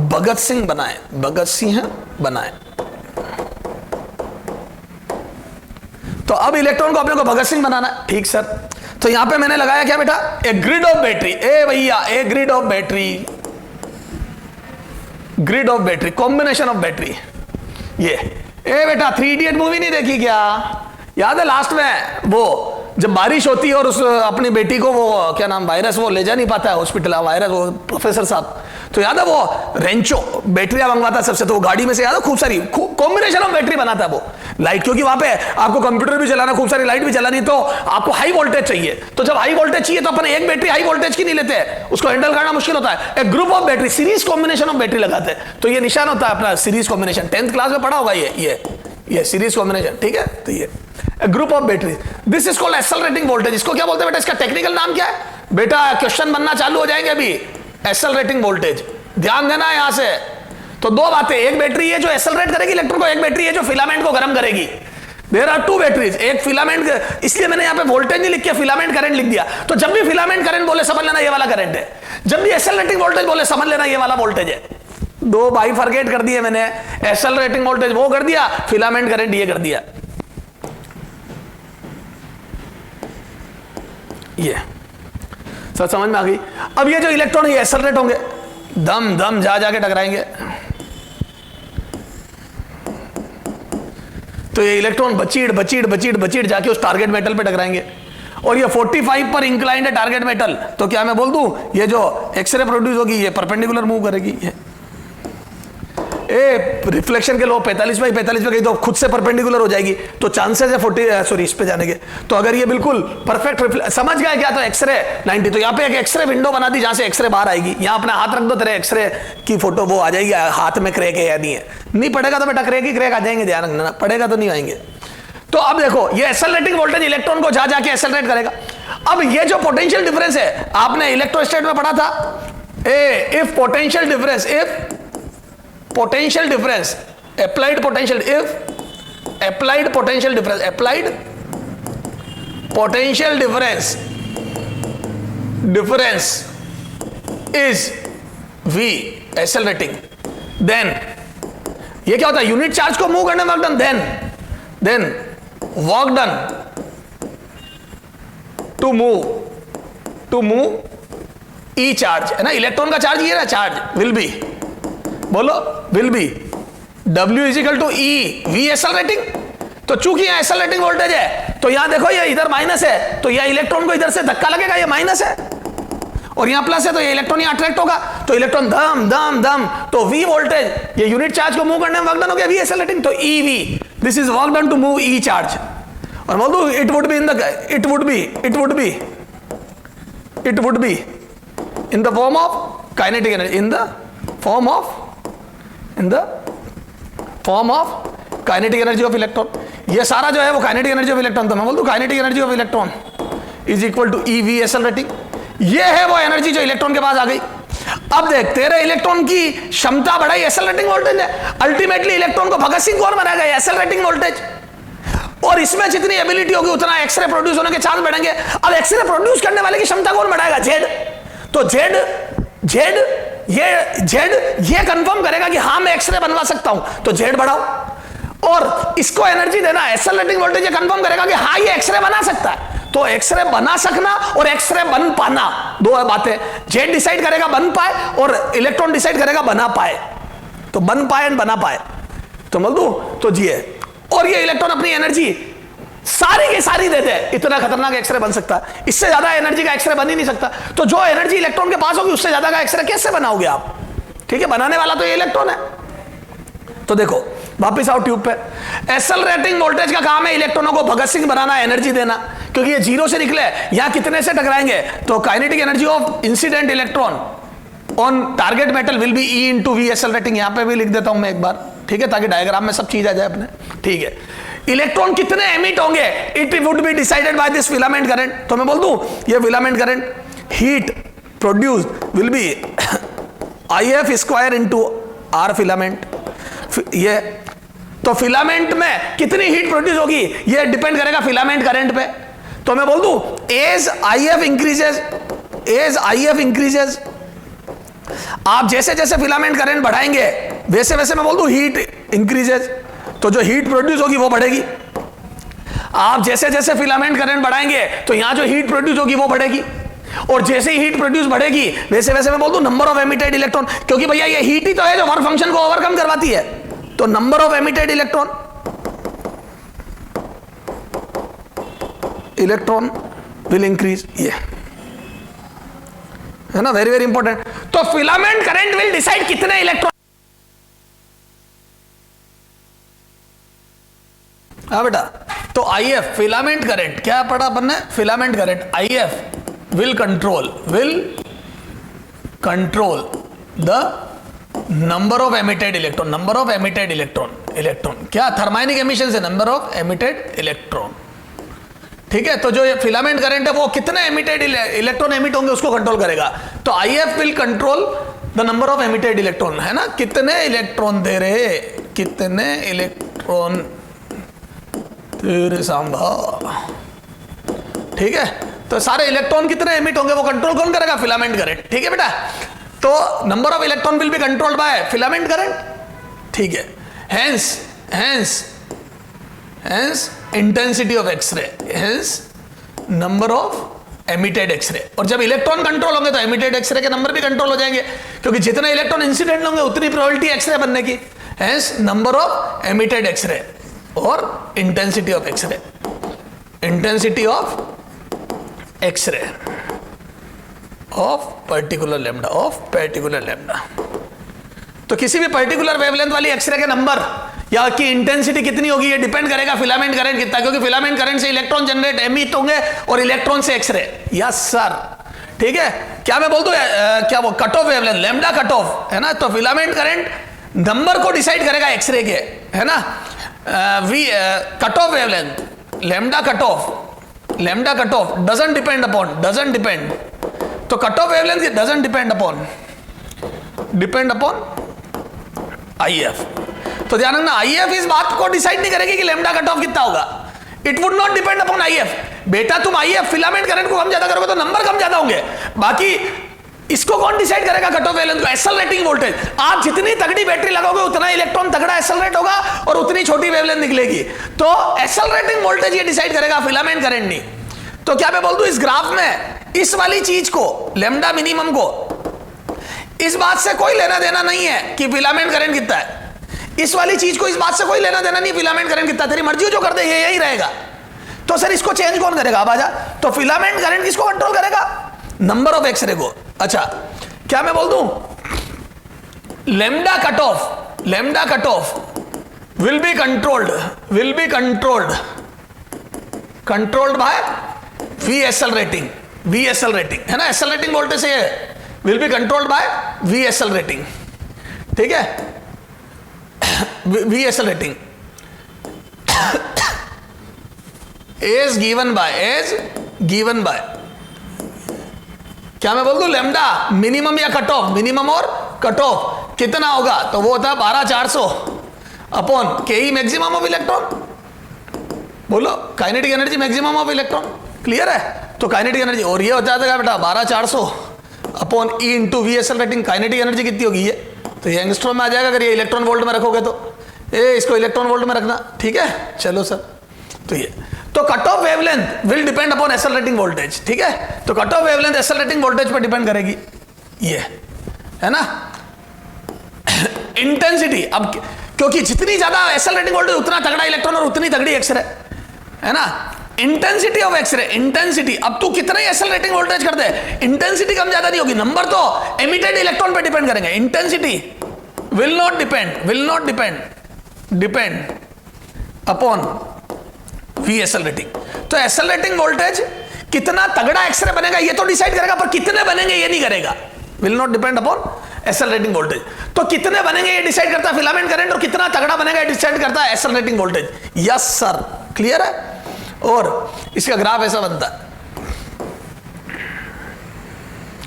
भगत सिंह बनाए, भगत सिंह बनाए। तो अब इलेक्ट्रॉन को अपने को भगत सिंह बनाना है। ठीक सर, तो यहां पे मैंने लगाया क्या बेटा? A grid of battery. ए भैया a grid of battery, grid of battery, combination of battery. ये ए बेटा 3 इडियट मूवी नहीं देखी क्या? याद है लास्ट में वो जब बारिश होती है और उस अपनी बेटी को वो क्या नाम वायरस वो ले जा नहीं पाता है हॉस्पिटल, वायरस वो प्रोफेसर साहब, तो याद है वो रेंचो बैटरियां मंगवाता है सबसे, तो वो गाड़ी में से याद है खूब सारी कॉम्बिनेशन ऑफ बैटरी बनाता है वो लाइट, क्योंकि वहां पे आपको कंप्यूटर भी चलाना, खूब सारी लाइट भी चलानी, तो आपको हाई वोल्टेज चाहिए। तो जब हाई वोल्टेज चाहिए तो अपन एक बैटरी हाई वोल्टेज की नहीं लेते, उसको हैंडल करना मुश्किल होता है, एक group of battery series combination of battery लगाते हैं। तो ये निशान होता है अपना सीरीज कॉम्बिनेशन, 10th क्लास में पढ़ा होगा ये सीरीज कॉम्बिनेशन। ठीक है, तो ये group of battery, this is called accelerating voltage. इसको क्या बोलते हैं बेटा? इसका टेक्निकल नाम क्या है बेटा? क्वेश्चन बनना चालू हो जाएंगे अभी। एक्सेलरेटिंग वोल्टेज, ध्यान देना यहां से। तो दो बातें, एक बैटरी है जो एक्सेलरेट करेगी इलेक्ट्रॉन को, एक बैटरी है जो फिलामेंट को गर्म करेगी। देयर आर टू बैटरीज, एक फिलामेंट, इसलिए मैंने यहां पे वोल्टेज नहीं लिख के फिलामेंट करंट लिख दिया। तो जब भी फिलामेंट करंट बोले समझ लेना ये वाला करंट है, जब भी एक्सेलरेटिंग वोल्टेज बोले समझ लेना ये वाला वोल्टेज है। दो बाइफरकेट कर दिए मैंने, एक्सेलरेटिंग वोल्टेज वो कर दिया, फिलामेंट करंट ये कर दिया। ये सब समझ में आ गई। अब ये जो इलेक्ट्रॉन ये एक्सेलरेट होंगे, दम दम जा जाके टकराएंगे, तो ये इलेक्ट्रॉन बचीड़ बचीड़ बचीड़ बचीड़ जाके उस टारगेट मेटल पे टकराएंगे। और ये 45 पर इंक्लाइंड है टारगेट मेटल, तो क्या मैं बोल दूं ये जो एक्सरे प्रोड्यूस होगी ये परपेंडिकुलर मूव करेगी। रिफ्लेक्शन के लो 45 बाई 45 पे गई तो खुद से परपेंडिकुलर हो जाएगी, तो चांसेस है 40 सॉरी इस पे जाने के। तो अगर ये बिल्कुल परफेक्ट समझ गए क्या, तो एक्सरे 90, तो यहाँ पे एक एक्सरे विंडो बना दी जहां से एक्सरे बाहर आएगी। यहाँ अपना हाथ रख दो, तेरे एक्सरे की फोटो वो आ जाएगी, हाथ में क्रैक है या नहीं है। नहीं पड़ेगा तो बेटा क्रैक ही क्रैक आ जाएंगे, ध्यान रखना, पड़ेगा तो नहीं आएंगे। तो अब देखो ये एक्सेलरेटिंग वोल्टेज इलेक्ट्रॉन को जा जाके एक्सेलरेट करेगा। अब ये जो पोटेंशियल डिफरेंस है आपने इलेक्ट्रोस्टैट में पढ़ा था, if potential difference, if potential difference, applied potential, if applied potential difference, applied potential difference is V accelerating, then ये क्या होता है, यूनिट चार्ज को मूव करने में work done, then work done to move e charge है ना, electron का चार्ज ये ना, चार्ज विल बी, बोलो will be W equal to e V accelerating. तो चूंकि यहां एक्सेलरेटिंग वोल्टेज है तो यहां देखो ये इधर माइनस है, तो यह इलेक्ट्रॉन को इधर से धक्का लगेगा, ये माइनस है, और यहां प्लस है तो ये इलेक्ट्रॉन यहां अट्रैक्ट होगा, तो इलेक्ट्रॉन दम दम दम, तो V वोल्टेज ये यूनिट चार्ज को मूव करने में वर्क डन हो गया, V एक्सेलरेटिंग, तो EV this is work done to move e charge. और बोल दो it would be in the form of kinetic energy, in the form of kinetic energy of electron. ये सारा जो है वो काइनेटिक एनर्जी ऑफ इलेक्ट्रॉन, तो मैं बोल दूं kinetic energy of electron is equal to EV accelerating. ये है वो एनर्जी जो इलेक्ट्रॉन के पास आ गई। अब देख तेरे इलेक्ट्रॉन की क्षमता बढ़ाई, एक्सेलरेटिंग वोल्टेज है, अल्टीमेटली इलेक्ट्रॉन को भगत सिंह कौन बनाएगा, एक्सेलरेटिंग वोल्टेज, और इसमें जितनी एबिलिटी होगी उतना एक्सरे प्रोड्यूस होने के चांस बढ़ेंगे। अब एक्सरे प्रोड्यूस करने वाले की क्षमता कौन बढ़ाएगा, जेड, तो जेड कंफर्म करेगा कि हाँ मैं एक्सरे बनवा सकता हूं, तो जेड बढ़ाओ, और इसको एनर्जी देना, एक्सेलरेटिंग वोल्टेज ये कंफर्म करेगा कि हाँ ये एक्सरे बना सकता है। तो एक्सरे बना सकना और एक्सरे बन पाना दो बातें, जेड डिसाइड करेगा बन पाए और इलेक्ट्रॉन डिसाइड करेगा बना पाए, तो बन पाए एंड बना पाए, तो बोल दूं तो जी है। और ये इलेक्ट्रॉन अपनी एनर्जी सारी की सारी देते हैं, इतना खतरनाक एक्सरे बन सकता है, इससे ज्यादा एनर्जी का एक्सरे बन ही नहीं सकता। तो जो एनर्जी इलेक्ट्रॉन के पास होगी उससे ज्यादा का एक्सरे कैसे बनाओगे आप, ठीक है, बनाने वाला तो ये इलेक्ट्रॉन है। तो देखो वापिस आओ ट्यूब पे, एक्सेलरेटिंग वोल्टेज का काम है इलेक्ट्रॉनों को भगत सिंह बनाना, एनर्जी देना, क्योंकि ये जीरो से निकले, यहां कितने से टकराएंगे, तो kinetic energy of incident electron on target metal will be E into V accelerating. यहां पे भी लिख देता हूं मैं एक बार, ठीक है, ताकि डायग्राम में सब चीज आ जाए अपने, ठीक है। इलेक्ट्रॉन कितने एमिट होंगे, it would be decided by this filament current. तो मैं बोल दूं ये filament current, heat produce will be IF square into R filament. ये तो फिलामेंट में कितनी हीट प्रोड्यूस होगी ये डिपेंड करेगा फिलामेंट करंट पे। तो मैं बोल दूं एज IF इंक्रीजेस, आप जैसे जैसे फिलामेंट करंट बढ़ाएंगे वैसे वैसे मैं बोल दूं हीट इंक्रीजेस, तो जो हीट प्रोड्यूस होगी वो बढ़ेगी। आप जैसे जैसे फिलामेंट करंट बढ़ाएंगे तो यहां जो हीट प्रोड्यूस होगी वो बढ़ेगी, और जैसे ही हीट प्रोड्यूस बढ़ेगी वैसे वैसे मैं बोल दूं नंबर ऑफ एमिटेड इलेक्ट्रॉन, क्योंकि भैया ये हीट ही तो है जो वर्क फंक्शन को ओवरकम करवाती है, तो number of emitted electron will increase, ये है ना, वेरी वेरी इंपॉर्टेंट। तो फिलामेंट करंट विल डिसाइड कितने इलेक्ट्रॉन, हाँ बेटा, तो IF फिलामेंट करंट क्या पढ़ा अपन ने, filament current IF will control the number of emitted electron, क्या थर्माइनिक एमिशन से नंबर ऑफ एमिटेड इलेक्ट्रॉन, ठीक है। तो जो ये फिलामेंट करंट है वो कितने एमिटेड इलेक्ट्रॉन एमिट होंगे उसको कंट्रोल करेगा। तो IF will control the number of emitted electron, है ना, कितने इलेक्ट्रॉन दे रहे, कितने इलेक्ट्रॉन तेरे सांभा, ठीक है। तो सारे इलेक्ट्रॉन कितने एमिट होंगे वो कंट्रोल कौन करेगा, फिलामेंट करंट, ठीक है बेटा। तो number of electron will be controlled by filament current, ठीक है। Hence intensity of X-ray, hence number of emitted X-ray. और जब इलेक्ट्रॉन कंट्रोल होंगे तो एमिटेड एक्सरे के नंबर भी कंट्रोल हो जाएंगे, क्योंकि जितने इलेक्ट्रॉन इंसिडेंट होंगे उतनी प्रोबेबिलिटी एक्सरे बनने की। Hence number of emitted X-ray और intensity of X-ray, intensity of X-ray of particular lambda, of particular lambda. तो किसी भी पर्टिकुलर वेवलेंथ वाली एक्सरे के नंबर या की इंटेंसिटी कितनी होगी, ये डिपेंड करेगा फिलामेंट करंट कितना, क्योंकि फिलामेंट करंट से इलेक्ट्रॉन जनरेट एमिट होंगे और इलेक्ट्रॉन से एक्सरे। यस सर, ठीक है। क्या मैं बोल दूं, क्या वो cut off wavelength, lambda cut off, है ना। तो फिलामेंट करंट नंबर को डिसाइड करेगा एक्सरे के, है ना। Cut off wavelength, lambda cut off doesn't depend upon, doesn't depend. तो cut off wavelength doesn't depend upon, depend upon IF। तो ध्यान रखना, IF इस बात को डिसाइड नहीं करेगी कि लैम्डा कट ऑफ कितना होगा, it would not depend upon IF। बेटा तुम IF फिलामेंट करंट को कम ज्यादा करोगे तो नंबर कम ज्यादा होंगे, बाकी इसको कौन डिसाइड करेगा, कट ऑफ वेवलेंथ को, एक्सेलरेटिंग वोल्टेज। आप जितनी तगड़ी बैटरी लगाओगे उतना इलेक्ट्रॉन तगड़ा एक्सेलरेट होगा और उतनी छोटी वेवलेंथ निकलेगी। तो एक्सेलरेटिंग वोल्टेज ये डिसाइड करेगा, फिलामेंट करंट नहीं। तो क्या मैं बोल दूं, इस ग्राफ में इस वाली चीज को, लैम्डा मिनिमम को, इस बात से कोई लेना देना नहीं है कि फिलामेंट करंट कितना है। इस वाली चीज को इस बात से कोई लेना देना नहीं, फिलामेंट करंट कितना, तेरी मर्जी जो कर दे ये यही रहेगा। तो सर इसको चेंज कौन करेगा, अब आजा। तो फिलामेंट करंट किसको कंट्रोल करेगा, नंबर ऑफ एक्सरे को। अच्छा, क्या मैं बोल दूं, lambda cut off will be controlled by V accelerating, है ना, एक्सेलरेटिंग वोल्टेज से will be controlled by V accelerating, ठीक है। V accelerating as given by, क्या मैं बोल दूं, लैम्डा मिनिमम या कट ऑफ, मिनिमम और कट ऑफ कितना होगा, तो वो होता है 12400 upon KE maximum of electron. बोलो, kinetic energy maximum of electron, clear है। तो काइनेटिक एनर्जी, और ये हो जाता है बेटा 12400 upon E into V accelerating. Kinetic energy कितनी होगी ये, तो ये एंगस्ट्रॉम में आ जाएगा अगर ये इलेक्ट्रॉन वोल्ट में रखोगे तो, इसको इलेक्ट्रॉन वोल्ट में रखना, ठीक है। चलो सर, तो ये तो cut off wavelength will depend upon accelerating voltage, ठीक है। तो cut off wavelength accelerating voltage पर डिपेंड करेगी, ये है ना। इंटेंसिटी, अब क्योंकि जितनी ज्यादा एक्सेलरेटिंग वोल्टेज उतना तगड़ा इलेक्ट्रॉन और उतनी तगड़ी एक्सरे, है ना। इंटेंसिटी ऑफ एक्सरे, इंटेंसिटी, अब तू कितना ही एक्सेलरेटिंग वोल्टेज कर दे, इंटेंसिटी कम ज्यादा नहीं होगी, नंबर तो एमिटेड इलेक्ट्रॉन पे डिपेंड करेंगे। Intensity will not depend upon V accelerating. तो एक्सेलरेटिंग वोल्टेज कितना तगड़ा एक्सरे बनेगा ये तो डिसाइड करेगा, पर कितने बनेंगे ये नहीं करेगा, will not depend upon accelerating voltage. तो कितने बनेंगे ये डिसाइड करता है फिलामेंट करंट, और कितना तगड़ा बनेगा ये डिसाइड करता है accelerating voltage. Yes sir, clear है। और इसका ग्राफ ऐसा बनता है,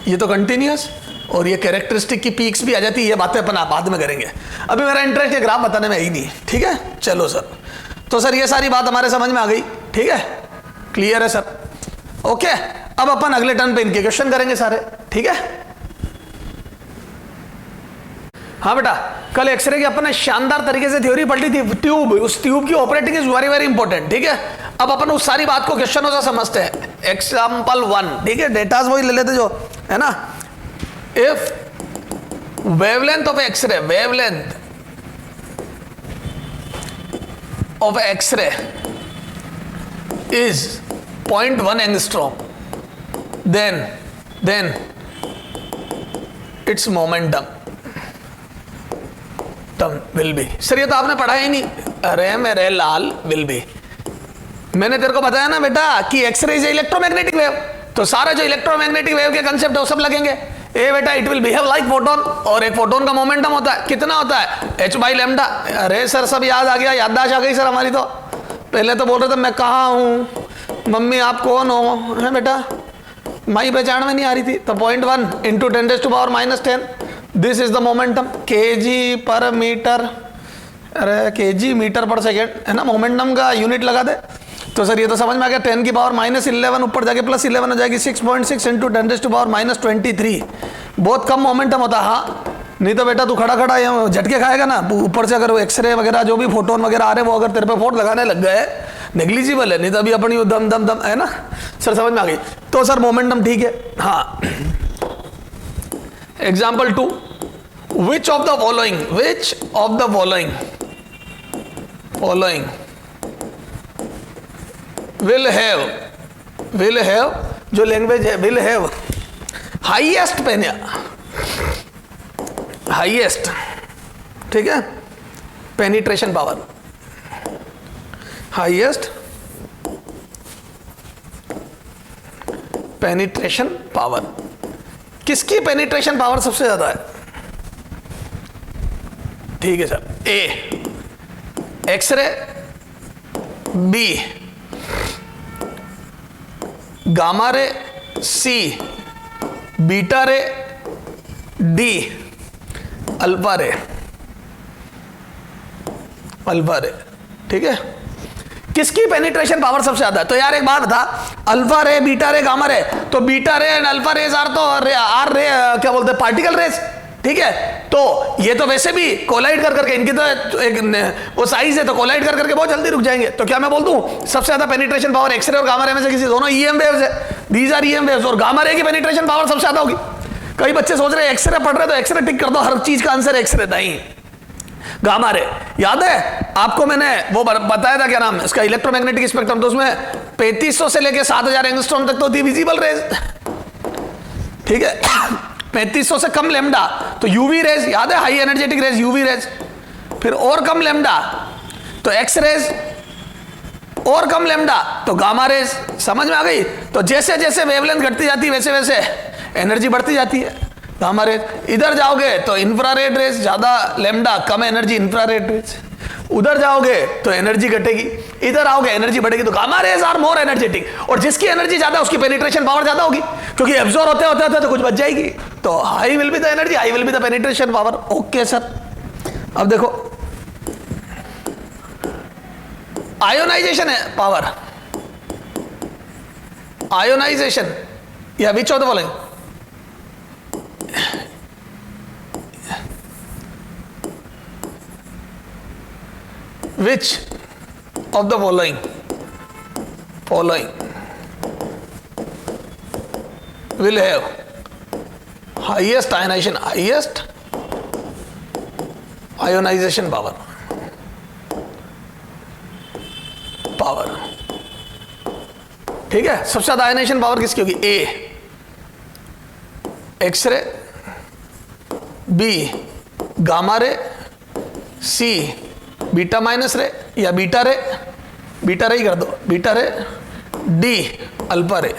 ये तो कंटिन्यूअस, और ये कैरेक्टरिस्टिक की पीक्स भी आ जाती है, ये बातें अपन बाद में करेंगे, अभी मेरा इंटरेस्ट ये ग्राफ बताने में ही नहीं, ठीक है। चलो सर, तो सर ये सारी बात हमारे समझ में आ गई, ठीक है, क्लियर है सर, ओके। अब अपन अगले टर्न पे इनके क्वेश्चन करेंगे सारे, ठीक है। हाँ बेटा, कल एक्सरे की अपन ने शानदार तरीके से थ्योरी पढ़ी थी, ट्यूब, उस ट्यूब की operating is very very important, ठीक है। अब अपन उस सारी बात को क्वेश्चनों से समझते हैं। एग्जाम्पल 1, ठीक है, डेटाज वही ले लेते जो है ना। If wavelength of X-ray, wavelength of X-ray is 0.1 angstrom, then its momentum will be, sir ये तो आपने पढ़ा ही नहीं, अरे मेरे लाल, will be, मैंने तेरे को बताया ना बेटा कि एक्सरे इज इलेक्ट्रोमैग्नेटिक वेव, तो सारा जो इलेक्ट्रोमैग्नेटिक वेव के कंसेप्ट है वो सब लगेंगे। ए बेटा, it will behave like photon, और एक फोटोन का मोमेंटम होता है, कितना होता है, h/λ। अरे सर सब याद आ गया, याददाश्त आ गई सर हमारी। तो पहले तो बोल रहे थे मैं कहाँ हूँ, मम्मी आप कौन हो, है बेटा, माई पहचान में नहीं आ रही थी। तो 0.1 × 10⁻⁻10 this is the momentum, KG पर मीटर, अरे केजी मीटर पर सेकेंड है ना, मोमेंटम का यूनिट लगा दे। तो सर ये तो समझ में आ गया, 10 की पावर -11 ऊपर जाके +11 हो जाएगी, 6.6 इंटू 10⁻⁻23। बहुत कम मोमेंटम होता है। हाँ, नहीं तो बेटा तू खड़ा खड़ा ये झटके खाएगा ना ऊपर से। अगर वो एक्सरे वगैरह जो भी फोटोन वगैरह आ रहे वो अगर तेरे पे फोर्स लगाने लग गए, नेग्लिजिबल है, नहीं तो अभी अपनी दम दम दम है ना। सर समझ में आ गई। तो सर मोमेंटम ठीक है। हाँ, example 2, which of the following will have जो लैंग्वेज है will have हाईएस्ट, ठीक है, penetration power, highest penetration power. किसकी पेनिट्रेशन पावर सबसे ज्यादा है? ठीक है sir, A X-ray, B gamma ray, C beta ray, D alpha ray. ठीक है, किसकी पेनिट्रेशन पावर सबसे ज्यादा है? तो यार एक बात बता, अल्फा रे, बीटा रे, गामा रे, तो बीटा रे एंड अल्फा रेज आर तो आर रे क्या बोलते हैं, पार्टिकल रेज। ठीक है, तो ये तो वैसे भी कोलाइड कर करके, इनकी तो एक वो साइज है, तो कोलाइड कर करके बहुत जल्दी रुक जाएंगे। तो क्या मैं बोल दूं सबसे ज्यादा पेनिट्रेशन पावर एक्सरे और गामा रे में से किसी, दोनों ईएम वेव्स है, दीज आर ईएम वेव्स, और गामा रे की पेनिट्रेशन पावर सबसे ज्यादा होगी। कई बच्चे सोच रहे हैं एक्सरे पढ़ रहे तो एक्सरे टिक कर दो, हर चीज का आंसर एक्सरे, नहीं, गामा रे। याद है आपको मैंने वो बताया था, क्या नाम है इसका, इलेक्ट्रोमैग्नेटिक स्पेक्ट्रम, तो उसमें 3500 से लेके 7000 एंगस्ट्रॉम तक तो थी विजिबल रेज। ठीक है, 3500 से कम लेमडा तो यूवी रेज, याद है, high energetic rays UV rays. फिर और कम लेमडा तो एक्स रेज, और कम लेमडा तो गामा रेज। समझ में आ गई? तो जैसे जैसे वेवलेंथ घटती जाती है वैसे वैसे एनर्जी बढ़ती जाती है, गामा रेज। इधर जाओगे तो इंफ्रारेड रेज, ज्यादा लेमडा कम एनर्जी, इंफ्रारेड रेज। उधर जाओगे तो एनर्जी घटेगी, इधर आओगे एनर्जी बढ़ेगी। तो gamma rays are more energetic, और जिसकी एनर्जी ज्यादा उसकी पेनिट्रेशन पावर ज्यादा होगी, क्योंकि एब्जॉर्ब होते होते होते तो कुछ बच जाएगी। तो high will be the energy, high will be the penetration power. Okay sir, अब देखो आयोनाइजेशन है पावर, आयोनाइजेशन या विच of the following, which of the following will have highest ionization power? ठीक है, सबसे ज्यादा आयोनाइजेशन पावर किसकी होगी? ए X-ray, B gamma ray, C beta minus रे या बीटा रे ही कर दो, beta ray, D alpha ray.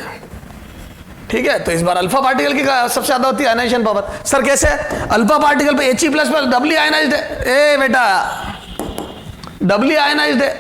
ठीक है, तो इस बार अल्फा पार्टिकल की सबसे ज्यादा होती है आयनाइजेशन पावर। सर कैसे? अल्फा पार्टिकल पे He प्लस पर डबली आयनाइज्ड है। ए बेटा डबली आयनाइज्ड है,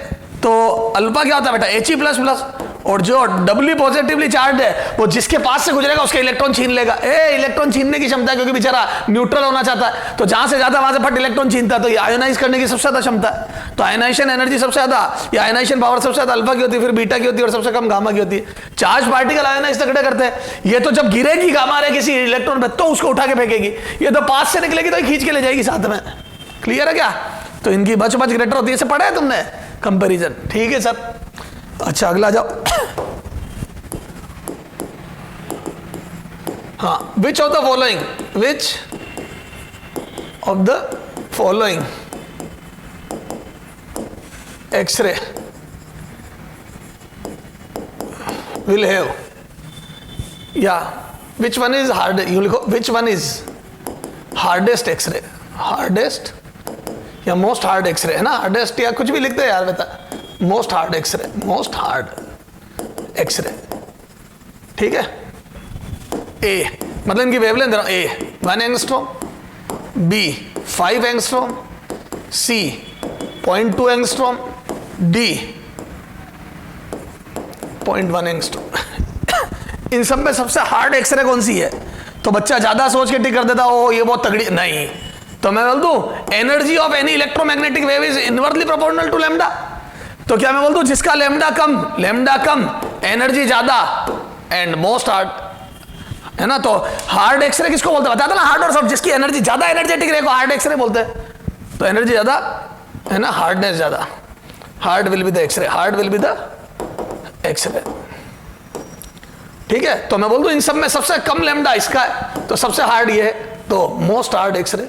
तो अल्फा क्या होता है बेटा? He प्लस प्लस, और जो डबली पॉजिटिवली चार्ज है वो जिसके पास से गुजरेगा उसके इलेक्ट्रॉन छीन लेगा। इलेक्ट्रॉन छीनने की क्षमता है, क्योंकि बेचारा न्यूट्रल होना चाहता है, तो जहां से ज्यादा वहां से फट इलेक्ट्रॉन छीनता है। तो ये आयोनाइज करने की सबसे ज्यादा क्षमता है। तो आयोनाइजेशन एनर्जी सबसे ज्यादा, या आयोनाइजेशन पावर सबसे ज्यादा अल्फा की होती है, फिर बीटा की होती है, और सबसे कम गामा की होती है। चार्ज पार्टिकल आयोनाइज तगड़े करते हैं। ये तो जब गिरेगी गामा रे किसी इलेक्ट्रॉन पे तो उसको उठा के फेंकेगी, ये तो पास से निकलेगी तो खींच के ले जाएगी साथ में। क्लियर है क्या? तो इनकी बच ग्रेटर होती है। इसे पढ़ा है तुमने कंपेरिजन? ठीक है सर। अच्छा अगला जाओ। हाँ, which of the following X-ray will have, yeah, which one is hard, you लिखो which one is hardest X-ray, hardest या most hard X-ray है ना, hardest या कुछ भी लिखते हैं यार बेटा, most hard X-ray। ठीक है, ए मतलब इनकी वेवलेंथ ए 1 एंगस्ट्रॉम, बी 5 एंगस्ट्रॉम, सी 0.2 एंगस्ट्रॉम, डी 0.1 एंगस्ट्रॉम। इन सब में सबसे हार्ड एक्सरे कौन सी है? तो बच्चा ज्यादा सोच के टिक कर देता, ओ ये बहुत तगड़ी नहीं। तो मैं बोल दूं energy of any electromagnetic wave is inversely proportional to lambda. तो क्या मैं बोल दूं जिसका लैम्डा कम एनर्जी ज्यादा एंड मोस्ट हार्ड, है ना। तो हार्ड एक्सरे किसको बोलते हैं, बताता ना, हार्ड और सॉफ्ट, जिसकी एनर्जी ज्यादा एनर्जेटिक रहेगा हार्ड एक्सरे बोलते हैं। तो एनर्जी ज्यादा है ना, हार्डनेस ज्यादा, hard will be the X-ray, hard will be the X-ray, ठीक है। तो मैं बोल दूं इन सब में सबसे कम लैम्डा इसका है, तो सबसे हार्ड ये है, तो मोस्ट हार्ड एक्सरे।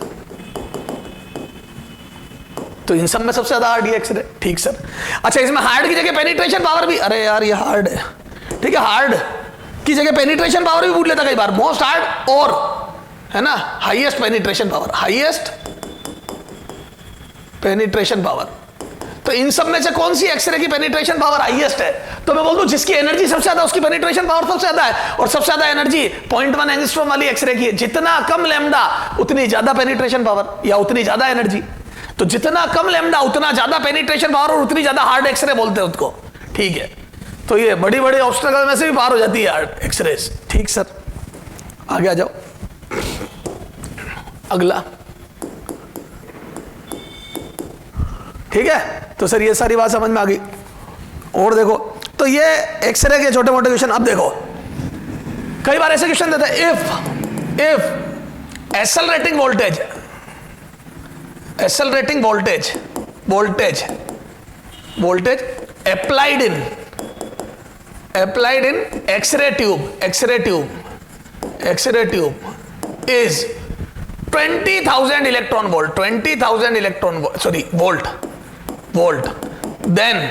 तो इन सब में सबसे ज्यादा हार्ड ये एक्सरे, ठीक सर। अच्छा इसमें हार्ड की जगह पेनिट्रेशन पावर भी, अरे यार ये हार्ड है, ठीक है, हार्ड की जगह पेनिट्रेशन पावर भी पूछ लेता कई बार, मोस्ट हार्ड और है ना highest penetration power, highest penetration power. तो इन सब में से कौन सी एक्सरे की पेनिट्रेशन पावर हाईएस्ट है, तो मैं बोल दूं जिसकी एनर्जी सबसे ज्यादा उसकी पेनिट्रेशन पावर सबसे ज्यादा है, और सबसे ज्यादा एनर्जी 0.1 एंगस्ट्रॉम वाली एक्सरे की है। जितना कम लैम्डा उतनी ज्यादा पेनिट्रेशन पावर या उतनी ज्यादा एनर्जी, तो जितना कम लैम्डा उतना ज्यादा पेनिट्रेशन पावर और उतनी ज्यादा हार्ड एक्सरे बोलते हैं उसको, ठीक है। तो ये बड़ी बड़ी ऑब्स्टेकल में से भी पार हो जाती है हार्ड एक्सरेस, ठीक सर। आगे आ जाओ, अगला, ठीक है। तो सर ये सारी बात समझ में आ गई। और देखो तो ये एक्सरे के छोटे मोटे क्वेश्चन। अब देखो कई बार ऐसे क्वेश्चन देते हैं, if accelerating voltage applied in X-ray tube is 20,000 electron volt, volt. Then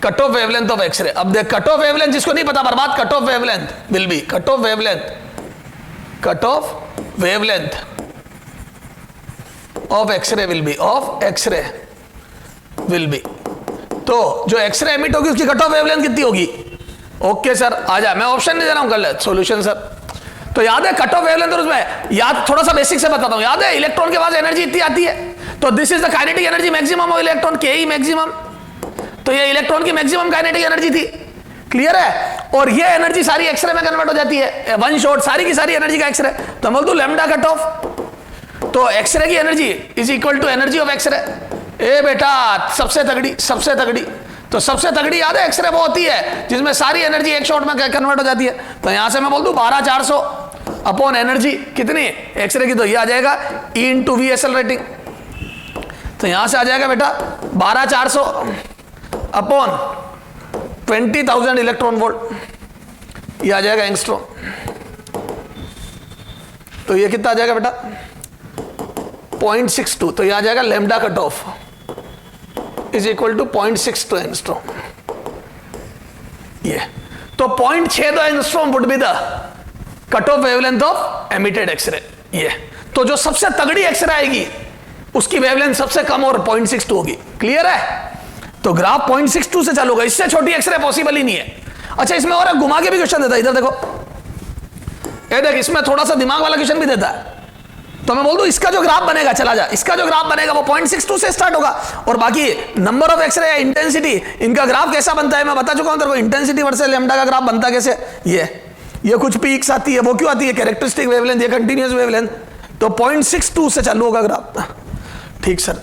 cut off wavelength of X-ray. अब देख cut off wavelength जिसको नहीं पता बर्बाद, cut off wavelength will be of X-ray will be तो जो एक्सरे एमिट होगी उसकी कट ऑफ वेवलेंथ कितनी होगी। ओके सर, आ जा, मैं ऑप्शन नहीं दे रहा हूं, कर ले सॉल्यूशन सर। तो याद है कट ऑफ वेवलेंथ, और उसमें याद थोड़ा सा बेसिक से बताता हूं, याद है इलेक्ट्रॉन के पास एनर्जी इतनी आती है, तो this is the kinetic energy maximum of electron, के ई मैक्सिमम। तो ये इलेक्ट्रॉन की मैक्सिमम काइनेटिक एनर्जी थी, क्लियर है। और ये एनर्जी सारी एक्सरे में कन्वर्ट हो जाती है, वन शॉट सारी की सारी एनर्जी का एक्सरे। तो बोल दो लैम्डा कट ऑफ, तो एक्सरे की energy is equal to energy of X-ray. ए बेटा सबसे तगड़ी, तो सबसे तगड़ी याद है एक्सरे वो होती है जिसमें सारी एनर्जी एक शॉट में कन्वर्ट हो जाती है। तो यहां से मैं बोल दूं 12400 अपॉन एनर्जी कितनी एक्सरे की, तो ये आ जाएगा E इंटू वी एक्सेलरेटिंग। तो यहां से आ जाएगा बेटा 12400 अपॉन 20,000 इलेक्ट्रॉन वोल्ट, ये आ जाएगा एंगस्ट्रॉम। तो ये कितना आ जाएगा बेटा 0.62। तो ये आ जाएगा lambda cut off is equal to 0.62 angstrom. ये तो 0.62 angstrom would be the cut off wavelength of emitted X-ray. ये तो जो सबसे तगड़ी एक्सरे आएगी उसकी वेवलेंथ सबसे कम और 0.62 होगी, क्लियर है। तो ग्राफ 0.62 से चालू होगा, इससे छोटी एक्सरे पॉसिबल ही नहीं है। अच्छा इसमें और घुमा के भी क्वेश्चन देता है, इधर देखो, ये देख इसमें थोड़ा सा दिमाग वाला क्वेश्चन भी देता है। तो मैं बोल दूं इसका जो ग्राफ बनेगा, चला जा, इसका जो ग्राफ बनेगा वो 0.62 से स्टार्ट होगा, और बाकी नंबर ऑफ एक्सरे या इंटेंसिटी, इनका ग्राफ कैसा बनता है मैं बता चुका हूं तेरे को। इंटेंसिटी वर्सेस लैम्डा का ग्राफ बनता कैसे, ये कुछ पीक्स आती है, वो क्यों आती है, कैरेक्टरिस्टिक वेवलेंथ, ये कंटीन्यूअस वेवलेंथ। तो 0.62 से चालू होगा ग्राफ, ठीक सर।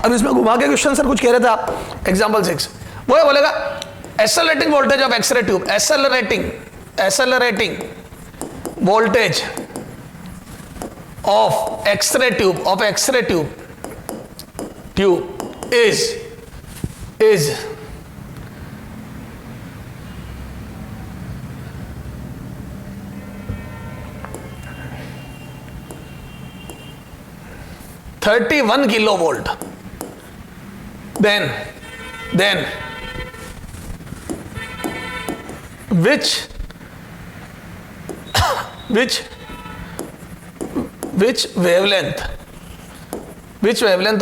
अब इसमें घुमा के क्वेश्चन सर कुछ कह रहे थे आप, एग्जांपल 6 वो है बोलेगा accelerating voltage of X-ray tube, accelerating voltage of X-ray tube is 31 kilovolt. Then which wavelength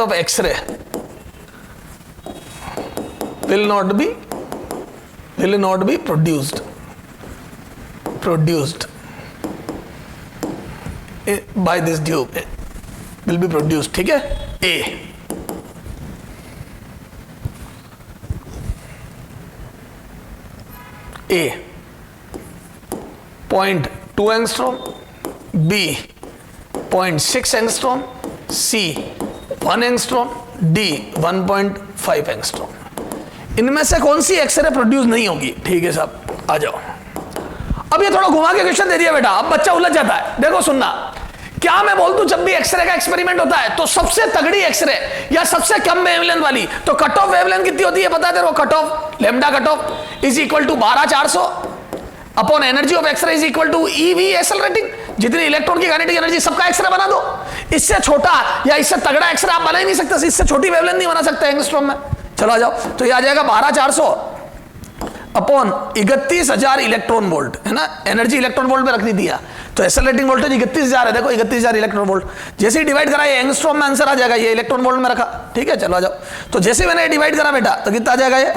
of X-ray will not be produced by this tube, will be produced, ठीक है। A 0.32 2 angstrom, B 0.6 angstrom, C 1 angstrom, D 1.5 angstrom. इनमें से कौन सी x ray produce नहीं होगी? ठीक है साहब, आ जाओ। अब ये थोड़ा घुमा के क्वेश्चन दे दिया बेटा, अब बच्चा उलझ जाता है। देखो सुनना, क्या मैं बोल दूं जब भी एक्सरे का एक्सपेरिमेंट होता है तो सबसे तगड़ी एक्सरे या सबसे कम वेवलेंथ वाली, तो कट ऑफ वेवलेंथ कितनी होती है पता है तेरे को? Cut off lambda cut off is equal to 12400 upon energy of X-ray is equal to eV accelerating, जितनी इलेक्ट्रॉन की काइनेटिक एनर्जी, सबका एक्सरे बना दो। इससे छोटा या इससे तगड़ा एक्सरे आप बना ही नहीं सकते, इससे छोटी वेवलेंथ नहीं बना सकते एंगस्ट्रॉम में। चलो आ जाओ, तो ये आ जाएगा 12400 अपॉन 31000 इलेक्ट्रॉन वोल्ट, है ना? एनर्जी इलेक्ट्रॉन वोल्ट में रख दी दिया, तो एक्सेलरेटिंग वोल्टेज 31000 है। देखो 31000 इलेक्ट्रॉन वोल्ट, जैसे ही डिवाइड करा ये एंगस्ट्रॉम में आंसर आ जाएगा, ये इलेक्ट्रॉन वोल्ट में रखा। ठीक है, चलो आ जाओ। तो जैसे मैंने डिवाइड करा बेटा, तो कितना आ जाएगा? ये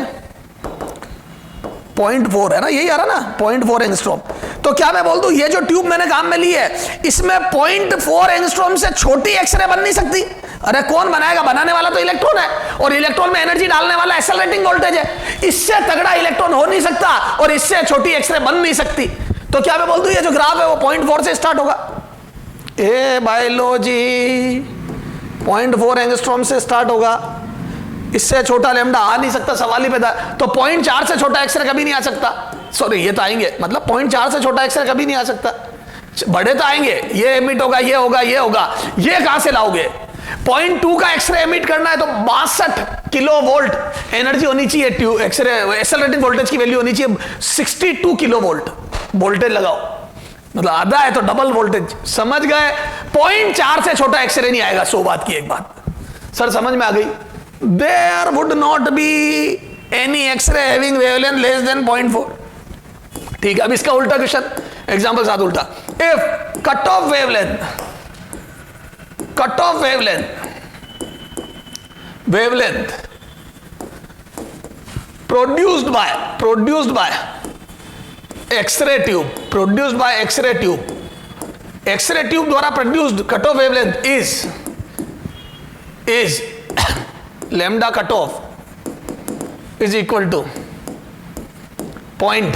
0.4 है ना, यही आ रहा ना, 0.4 एंगस्ट्रॉम। तो क्या मैं बोल दूं ये जो ट्यूब मैंने काम में ली है, इसमें 0.4 एंगस्ट्रॉम से छोटी एक्सरे बन नहीं सकती। अरे कौन बनाएगा? बनाने वाला तो इलेक्ट्रॉन है, और इलेक्ट्रॉन में एनर्जी डालने वाला एक्सेलरेटिंग वोल्टेज है। इससे तगड़ा इलेक्ट्रॉन हो नहीं सकता और इससे छोटी एक्सरे बन नहीं सकती। तो क्या मैं बोल दूं ये जो ग्राफ है वो 0.4 से स्टार्ट होगा? ए बायोलॉजी 0.4 एंगस्ट्रॉम से स्टार्ट होगा, इससे छोटा लेमडा आ नहीं सकता, सवाल ही पैदा। तो 0.4 से छोटा एक्सरे कभी नहीं आ सकता। सॉरी, ये तो आएंगे, मतलब 0.4 से छोटा एक्सरे कभी नहीं आ सकता। बड़े तो आएंगे, ये एमिट होगा, ये होगा, ये होगा। ये कहां से लाओगे? 0.2 का एक्सरे एमिट करना है तो 62 किलो वोल्ट एनर्जी होनी चाहिए। ट्यूब एक्सरे एक्सेलरेटिंग वोल्टेज की वैल्यू होनी चाहिए 62 किलो वोल्ट। वोल्टेज लगाओ, मतलब आधा है तो डबल वोल्टेज। समझ गए? 0.4 से छोटा एक्सरे नहीं आएगा। 100 बात की एक बात सर समझ में आ गई? There would not be any X-ray having wavelength less than 0.4. ठीक है, अब इसका उल्टा क्वेश्चन, एग्जांपल साथ उल्टा। If cut off wavelength produced by X-ray tube द्वारा produced cut off wavelength is lambda cut off is equal to point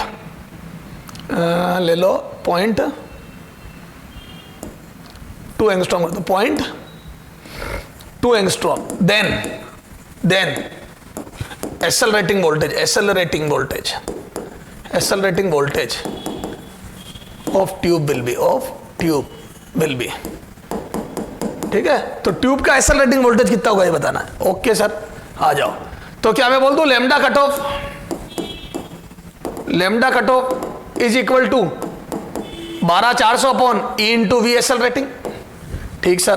ले लो 0.2 angstrom कर दो, 0.2 angstrom. then accelerating voltage of tube will be ठीक है। तो tube का एक्सेलरेटिंग वोल्टेज कितना होगा ये बताना है। ओके सर, आ जाओ। तो क्या मैं बोल दूं lambda cut off is equal to 12400 upon e into V accelerating. ठीक सर,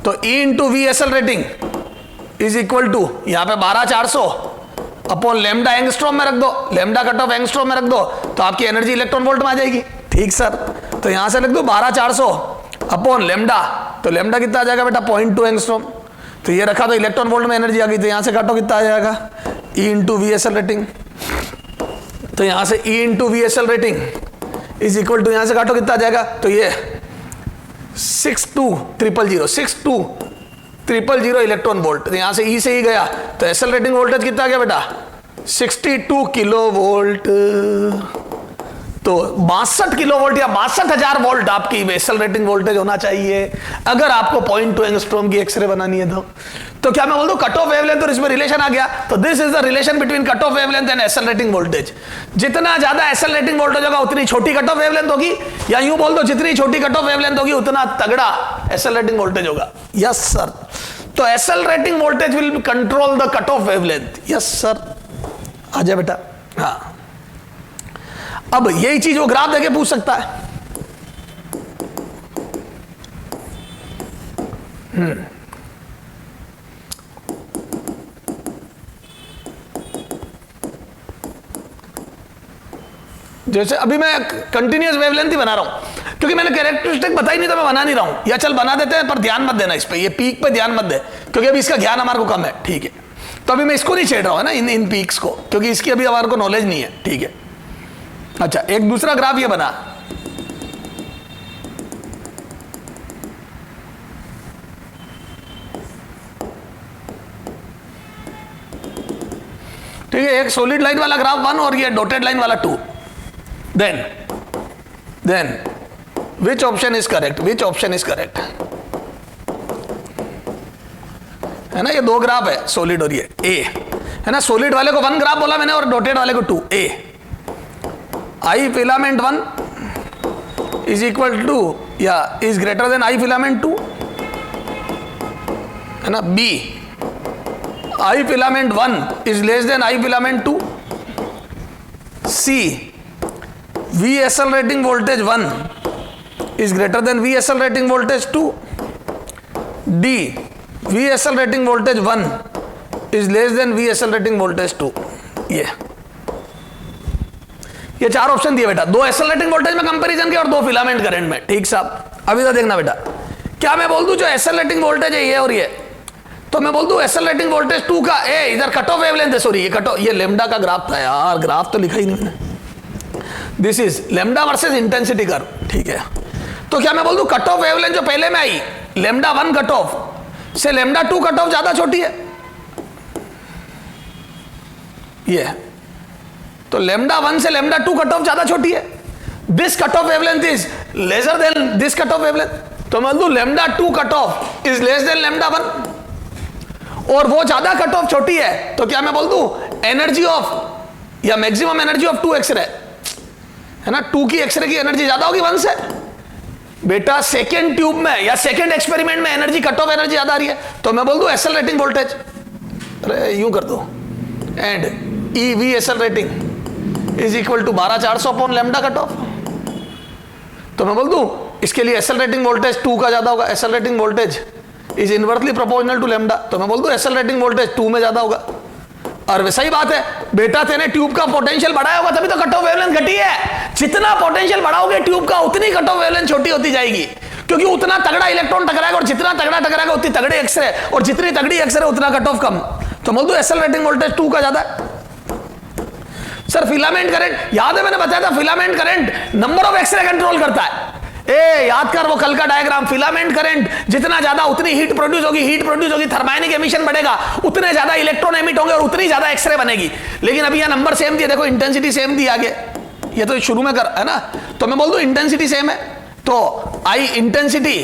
तो e into V accelerating is equal to यहां पे 12400 अपॉन लेमडा एंगस्ट्रॉम में रख दो, लेमडा कट ऑफ एंगस्ट्रॉम में रख दो, तो आपकी एनर्जी इलेक्ट्रॉन वोल्ट में आ जाएगी। ठीक सर, तो यहां से लिख दो 12400 अपॉन लेमडा, तो लेमडा कितना आ जाएगा बेटा? 0.2 एंगस्ट्रॉम। तो ये रखा तो इलेक्ट्रॉन वोल्ट में एनर्जी आ गई, तो यहां से काटो कितना आ जाएगा? E into V accelerating. तो यहां से e into V accelerating is equal to, यहां से काटो कितना आ जाएगा? तो ये 62000 इलेक्ट्रॉन वोल्ट। तो यहां से ई से ही गया, तो एक्सेलरेटिंग वोल्टेज कितना आ गया बेटा? 62 किलो वोल्ट। तो 62 किलो वोल्ट या 62,000 वोल्ट आपकी एक्सेलरेटिंग वोल्टेज होना चाहिए अगर आपको 0.2 एंगस्ट्रॉम की एक्सरे बनानी है। तो क्या मैं बोल दूं कट ऑफ वेवलेंथ और इसमें रिलेशन आ गया। तो this is the relation between cut off wavelength and accelerating voltage. जितना ज्यादा एक्सेलरेटिंग वोल्टेज होगा उतनी छोटी कट ऑफ वेवलेंथ होगी, या यूं बोल दो जितनी छोटी कट ऑफ वेवलेंथ होगी उतना तगड़ा एक्सेलरेटिंग वोल्टेज होगा। यस सर, तो accelerating voltage will control the cut off wavelength. Yes sir, आ जाए बेटा। हाँ, अब यही चीज वो ग्राफ देके पूछ सकता है। जैसे अभी मैं कंटिन्यूअस वेवलेंथ ही बना रहा हूं, क्योंकि मैंने कैरेक्टरिस्टिक बताई नहीं तो मैं बना नहीं रहा हूं। या चल बना देते हैं, पर ध्यान मत देना इस पे, ये पीक पे ध्यान मत दे, क्योंकि अभी इसका ज्ञान हमारे को कम है। ठीक है, तो अभी मैं इसको नहीं छेड़ रहा हूं ना, इन पीक्स को, क्योंकि इसकी अभी हमारे को नॉलेज नहीं है। ठीक है, अच्छा, एक दूसरा ग्राफ ये बना, ठीक है, एक सॉलिड लाइन वाला ग्राफ 1 और ये डॉटेड लाइन वाला 2। Then which option is correct, which option is correct, है ना। ये दो ग्राफ है, सॉलिड और ये ए, है ना। सॉलिड वाले को 1 ग्राफ बोला मैंने और डॉटेड वाले को 2। A I filament 1 is equal to या is greater than I filament 2, है ना। B I filament 1 is less than I filament 2। C V accelerating voltage 1 is greater than V accelerating voltage 2. D V accelerating voltage 1 is less than V accelerating voltage 2. ये चार option दिए बेटा, दो accelerating voltage में comparison के और दो filament current में। ठीक साहब, अभी तो देखना बेटा, क्या मैं बोल दूं जो एक्सेलरेटिंग वोल्टेज है ये और ये, तो मैं बोल दूं एक्सेलरेटिंग वोल्टेज 2 का ए इधर कट ऑफ वेवलेंथ है, सॉरी ये कट ऑफ, ये लेमडा का ग्राफ था यार, ग्राफ तो लिखा ही नहीं मैंने। This is lambda versus intensity curve. ठीक है, तो क्या मैं बोल दूं कट ऑफ वेवलेंथ जो पहले में आई लेमडा 1 कट ऑफ से लेमडा 2 कट ऑफ ज्यादा छोटी है, ये तो लेमडा 1 से लेमडा 2 कट ऑफ ज्यादा छोटी है। This cut off wavelength is lesser than this cut off wavelength, तो मैं बोल दूं lambda 2 cut off is less then lambda 1 और वो ज्यादा कट ऑफ छोटी है, तो क्या मैं बोल दूं एनर्जी ऑफ या मैक्सिमम एनर्जी ऑफ 2 एक्सरे, है ना। 2 की एक्सरे की एनर्जी ज्यादा होगी 1 से। बेटा सेकेंड ट्यूब में या सेकेंड एक्सपेरिमेंट में एनर्जी कट ऑफ एनर्जी ज्यादा आ रही है, तो मैं बोल दूं एक्सेलरेटिंग वोल्टेज, अरे यूं कर दो, and e V accelerating is equal to 12400 upon lambda cut off, तो मैं बोल दूं इसके लिए एक्सेलरेटिंग वोल्टेज 2 का ज्यादा होगा, accelerating voltage is inversely proportional to lambda, तो मैं बोल दूं एक्सेलरेटिंग वोल्टेज 2 में ज्यादा होगा। और वैसा ही बात है बेटा, तेने ट्यूब का पोटेंशियल बढ़ाया होगा तभी तो कट ऑफ वेवलेंथ घटी है। जितना पोटेंशियल बढ़ाओगे ट्यूब का उतनी कट ऑफ वेवलेंथ छोटी होती जाएगी, क्योंकि उतना तगड़ा इलेक्ट्रॉन टकराएगा और जितना तगड़ा टकराएगा उतनी तगड़ी एक्सरे, और जितनी तगड़ी एक्सरे उतना कट ऑफ कम, तो बोल दो एक्सेलरेटिंग वोल्टेज 2 का ज्यादा है। सर फिलामेंट करंट याद है मैंने बताया था, filament current number of X-ray control करता है। ए याद कर वो कल का डायग्राम, फिलामेंट करंट जितना ज्यादा उतनी हीट प्रोड्यूस होगी, थर्माइनिक एमिशन बढ़ेगा, उतने ज्यादा इलेक्ट्रॉन एमिट होंगे और उतनी ज्यादा एक्सरे बनेगी। लेकिन अभी यहां नंबर सेम दिया, देखो इंटेंसिटी सेम दी आगे, ये तो शुरू में कर है ना, तो मैं बोल दूं इंटेंसिटी सेम है, तो आई इंटेंसिटी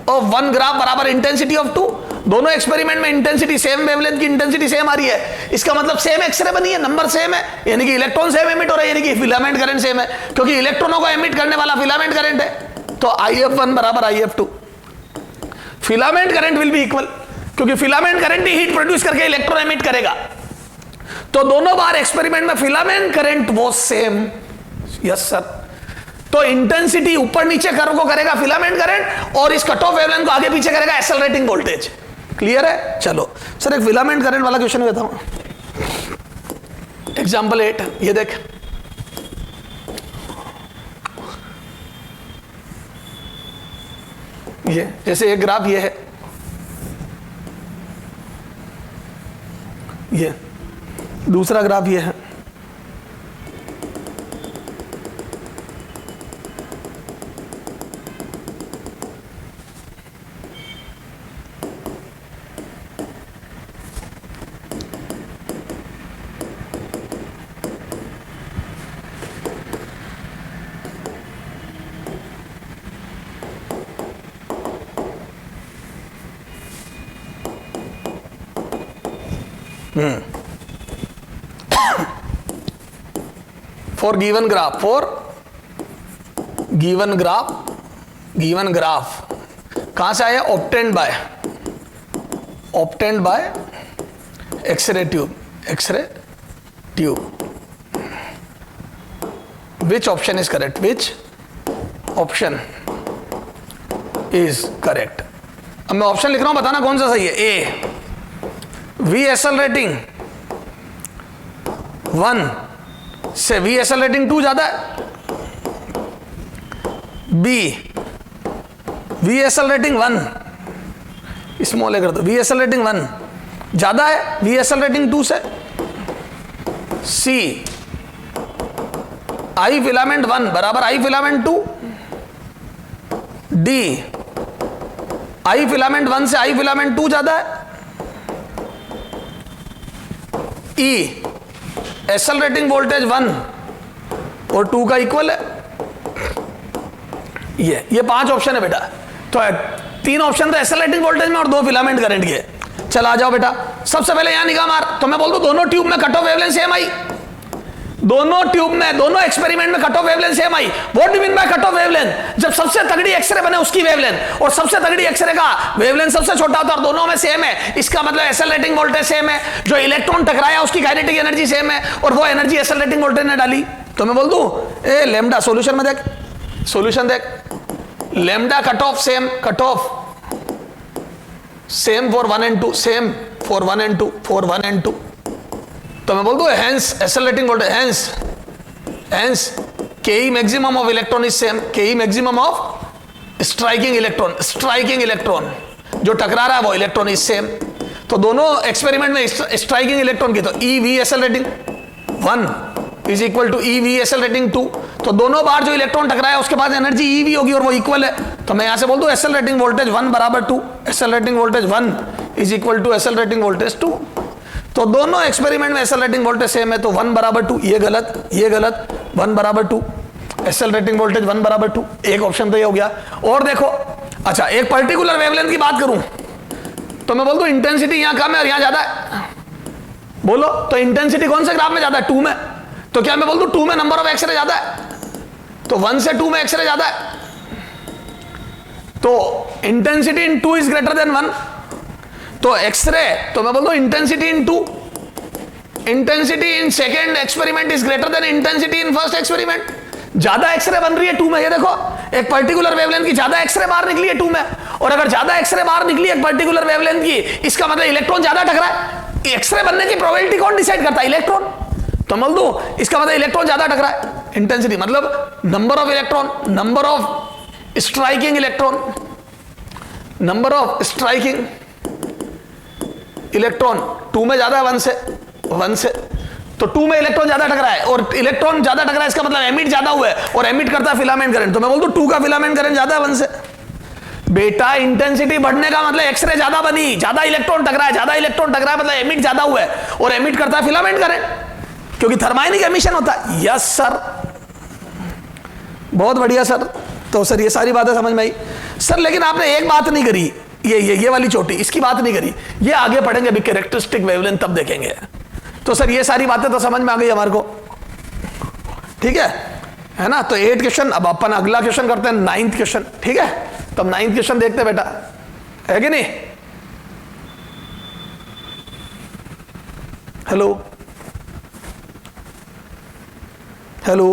ऑफ 1 ग्राफ बराबर इंटेंसिटी ऑफ 2, दोनों एक्सपेरिमेंट में इंटेंसिटी सेम, वेवलेंथ की इंटेंसिटी सेम आ रही है, इसका मतलब सेम एक्सरे बनी है, नंबर सेम है, यानी कि इलेक्ट्रॉन सेम एमिट हो रहा है, यानी कि फिलामेंट करंट सेम है, क्योंकि इलेक्ट्रॉनों को एमिट करने वाला फिलामेंट करंट है, तो IF1 बराबर IF2। Filament current will be equal, क्योंकि फिलामेंट करंट ही हीट प्रोड्यूस करके इलेक्ट्रॉन एमिट करेगा, तो दोनों बार एक्सपेरिमेंट में फिलामेंट करंट वो सेम। यस सर, तो इंटेंसिटी ऊपर नीचे कर्व को करेगा फिलामेंट करंट और इस कट ऑफ वेवलेंथ को आगे पीछे करेगा एक्सेलरेटिंग वोल्टेज। क्लियर है? चलो सर एक फिलामेंट करंट वाला क्वेश्चन देता हूं, एग्जांपल 8, ये देख, ये जैसे एक ग्राफ ये है, ये दूसरा ग्राफ ये है, for given graph कहां से आया? obtained by X-ray tube. Which option is correct? Which option is correct? अब मैं ऑप्शन लिख रहा हूं, बताना कौन सा सही है। ए V एक्सेलरेटिंग 1 से V एक्सेलरेटिंग 2 ज्यादा है। B V एक्सेलरेटिंग 1 स्मॉल कर दो, V एक्सेलरेटिंग 1 ज्यादा है V एक्सेलरेटिंग 2 से। C I फिलामेंट 1 बराबर I filament 2। D I filament 1 से I फिलामेंट 2 ज्यादा है। E एक्सेलरेटिंग वोल्टेज 1 और 2 का इक्वल है। ये 5 ऑप्शन है बेटा। तो 3 ऑप्शन तो एक्सेलरेटिंग वोल्टेज में और 2 फिलामेंट करंट के। चल आ जाओ बेटा, सबसे पहले यहां निगाह मार। तो मैं बोल दूं दोनों ट्यूब में कट ऑफ वेवलेंथ सेम आई, दोनों ट्यूब में, दोनों एक्सपेरिमेंट में cut off wavelength same I. What do mean by cut off wavelength? जब सबसे तगड़ी एक्सरे बने उसकी वेवलेंथ और सबसे तगड़ी एक्सरे का वेवलेंथ सबसे छोटा होता है और दोनों में सेम है, इसका मतलब एक्सेलरेटिंग वोल्टेज सेम है। जो इलेक्ट्रॉन टकराया उसकी काइनेटिक एनर्जी सेम है और वो एनर्जी एक्सेलरेटिंग वोल्टेज ने डाली। तो मैं बोल दूं ए लैम्डा, सॉल्यूशन में देख, सॉल्यूशन देख, lambda cut off same, cut off same for 1 and 2, same for 1 and 2, for 1 and 2। तो मैं बोल दूं hence accelerating voltage, hence K maximum of electron is same, K maximum of striking electron, striking electron जो टकरा रहा है वो electron is same. तो दोनों एक्सपेरिमेंट में स्ट्राइकिंग इलेक्ट्रॉन की, तो e V accelerating 1 is equal to e V accelerating 2। तो दोनों बार जो इलेक्ट्रॉन टकराया उसके बाद एनर्जी ई वी होगी और वो इक्वल है। तो मैं यहां से बोल दूं एक्सेलरेटिंग वोल्टेज 1 बराबर 2, accelerating voltage 1 is equal to accelerating voltage 2। तो दोनों एक्सपेरिमेंट में एक्सेलरेटिंग वोल्टेज सेम है, तो 1 बराबर 2, ये गलत, ये गलत, 1 बराबर 2, एक्सेलरेटिंग वोल्टेज 1 बराबर 2। एक ऑप्शन तो ये हो गया। और देखो, अच्छा एक पर्टिकुलर वेवलेंथ की बात करूं तो मैं बोल दूं इंटेंसिटी यहां कम है और यहां ज्यादा है। बोलो तो इंटेंसिटी कौन से ग्राफ में ज्यादा है? 2 में। तो क्या मैं बोल दूं 2 में नंबर ऑफ एक्सरे ज्यादा है? तो 1 से 2 में एक्सरे ज्यादा है। तो intensity in 2 is greater then 1। तो एक्सरे, तो मैं बोल दूं intensity in 2, intensity in second experiment is greater then intensity in first experiment. ज्यादा एक्सरे बन रही है 2 में, ये देखो एक पर्टिकुलर वेवलेंथ की ज्यादा एक्सरे बाहर निकली है 2 में, और अगर ज्यादा एक्सरे बाहर निकली है एक पर्टिकुलर वेवलेंथ की, इसका मतलब इलेक्ट्रॉन ज्यादा टकरा है। एक्सरे बनने की प्रोबेबिलिटी कौन डिसाइड करता है? इलेक्ट्रॉन। तो बोल दूं इसका मतलब इलेक्ट्रॉन ज्यादा टकरा है। इंटेंसिटी मतलब number of electron, number of striking electron, number of striking electron 2 में ज्यादा है 1 से। तो 2 में इलेक्ट्रॉन ज्यादा टकरा है और इलेक्ट्रॉन ज्यादा टकरा है, इसका मतलब एमिट ज्यादा हुआ है और एमिट करता है फिलामेंट करंट। तो मैं बोल दूं 2 का फिलामेंट करंट ज्यादा है 1 से। बेटा इंटेंसिटी बढ़ने का मतलब एक्सरे ज्यादा बनी, ज्यादा इलेक्ट्रॉन टकरा है, ज्यादा इलेक्ट्रॉन टकरा है मतलब एमिट ज्यादा हुआ है और एमिट करता है फिलामेंट करंट, क्योंकि थर्माइनिक एमिशन होता है। यस सर, बहुत बढ़िया सर। तो सर ये सारी बातें समझ में आई सर, लेकिन आपने एक बात नहीं करी, ये वाली चोटी, इसकी बात नहीं करी। ये आगे पढ़ेंगे अभी, कैरेक्टरिस्टिक वेवलेंथ तब देखेंगे। तो सर ये सारी बातें तो समझ में आ गई हमारे को, ठीक है ना। तो 8 क्वेश्चन, अब अपन अगला क्वेश्चन करते हैं 9th क्वेश्चन, ठीक है। तब 9th क्वेश्चन देखते हैं बेटा, है कि नहीं? Hello hello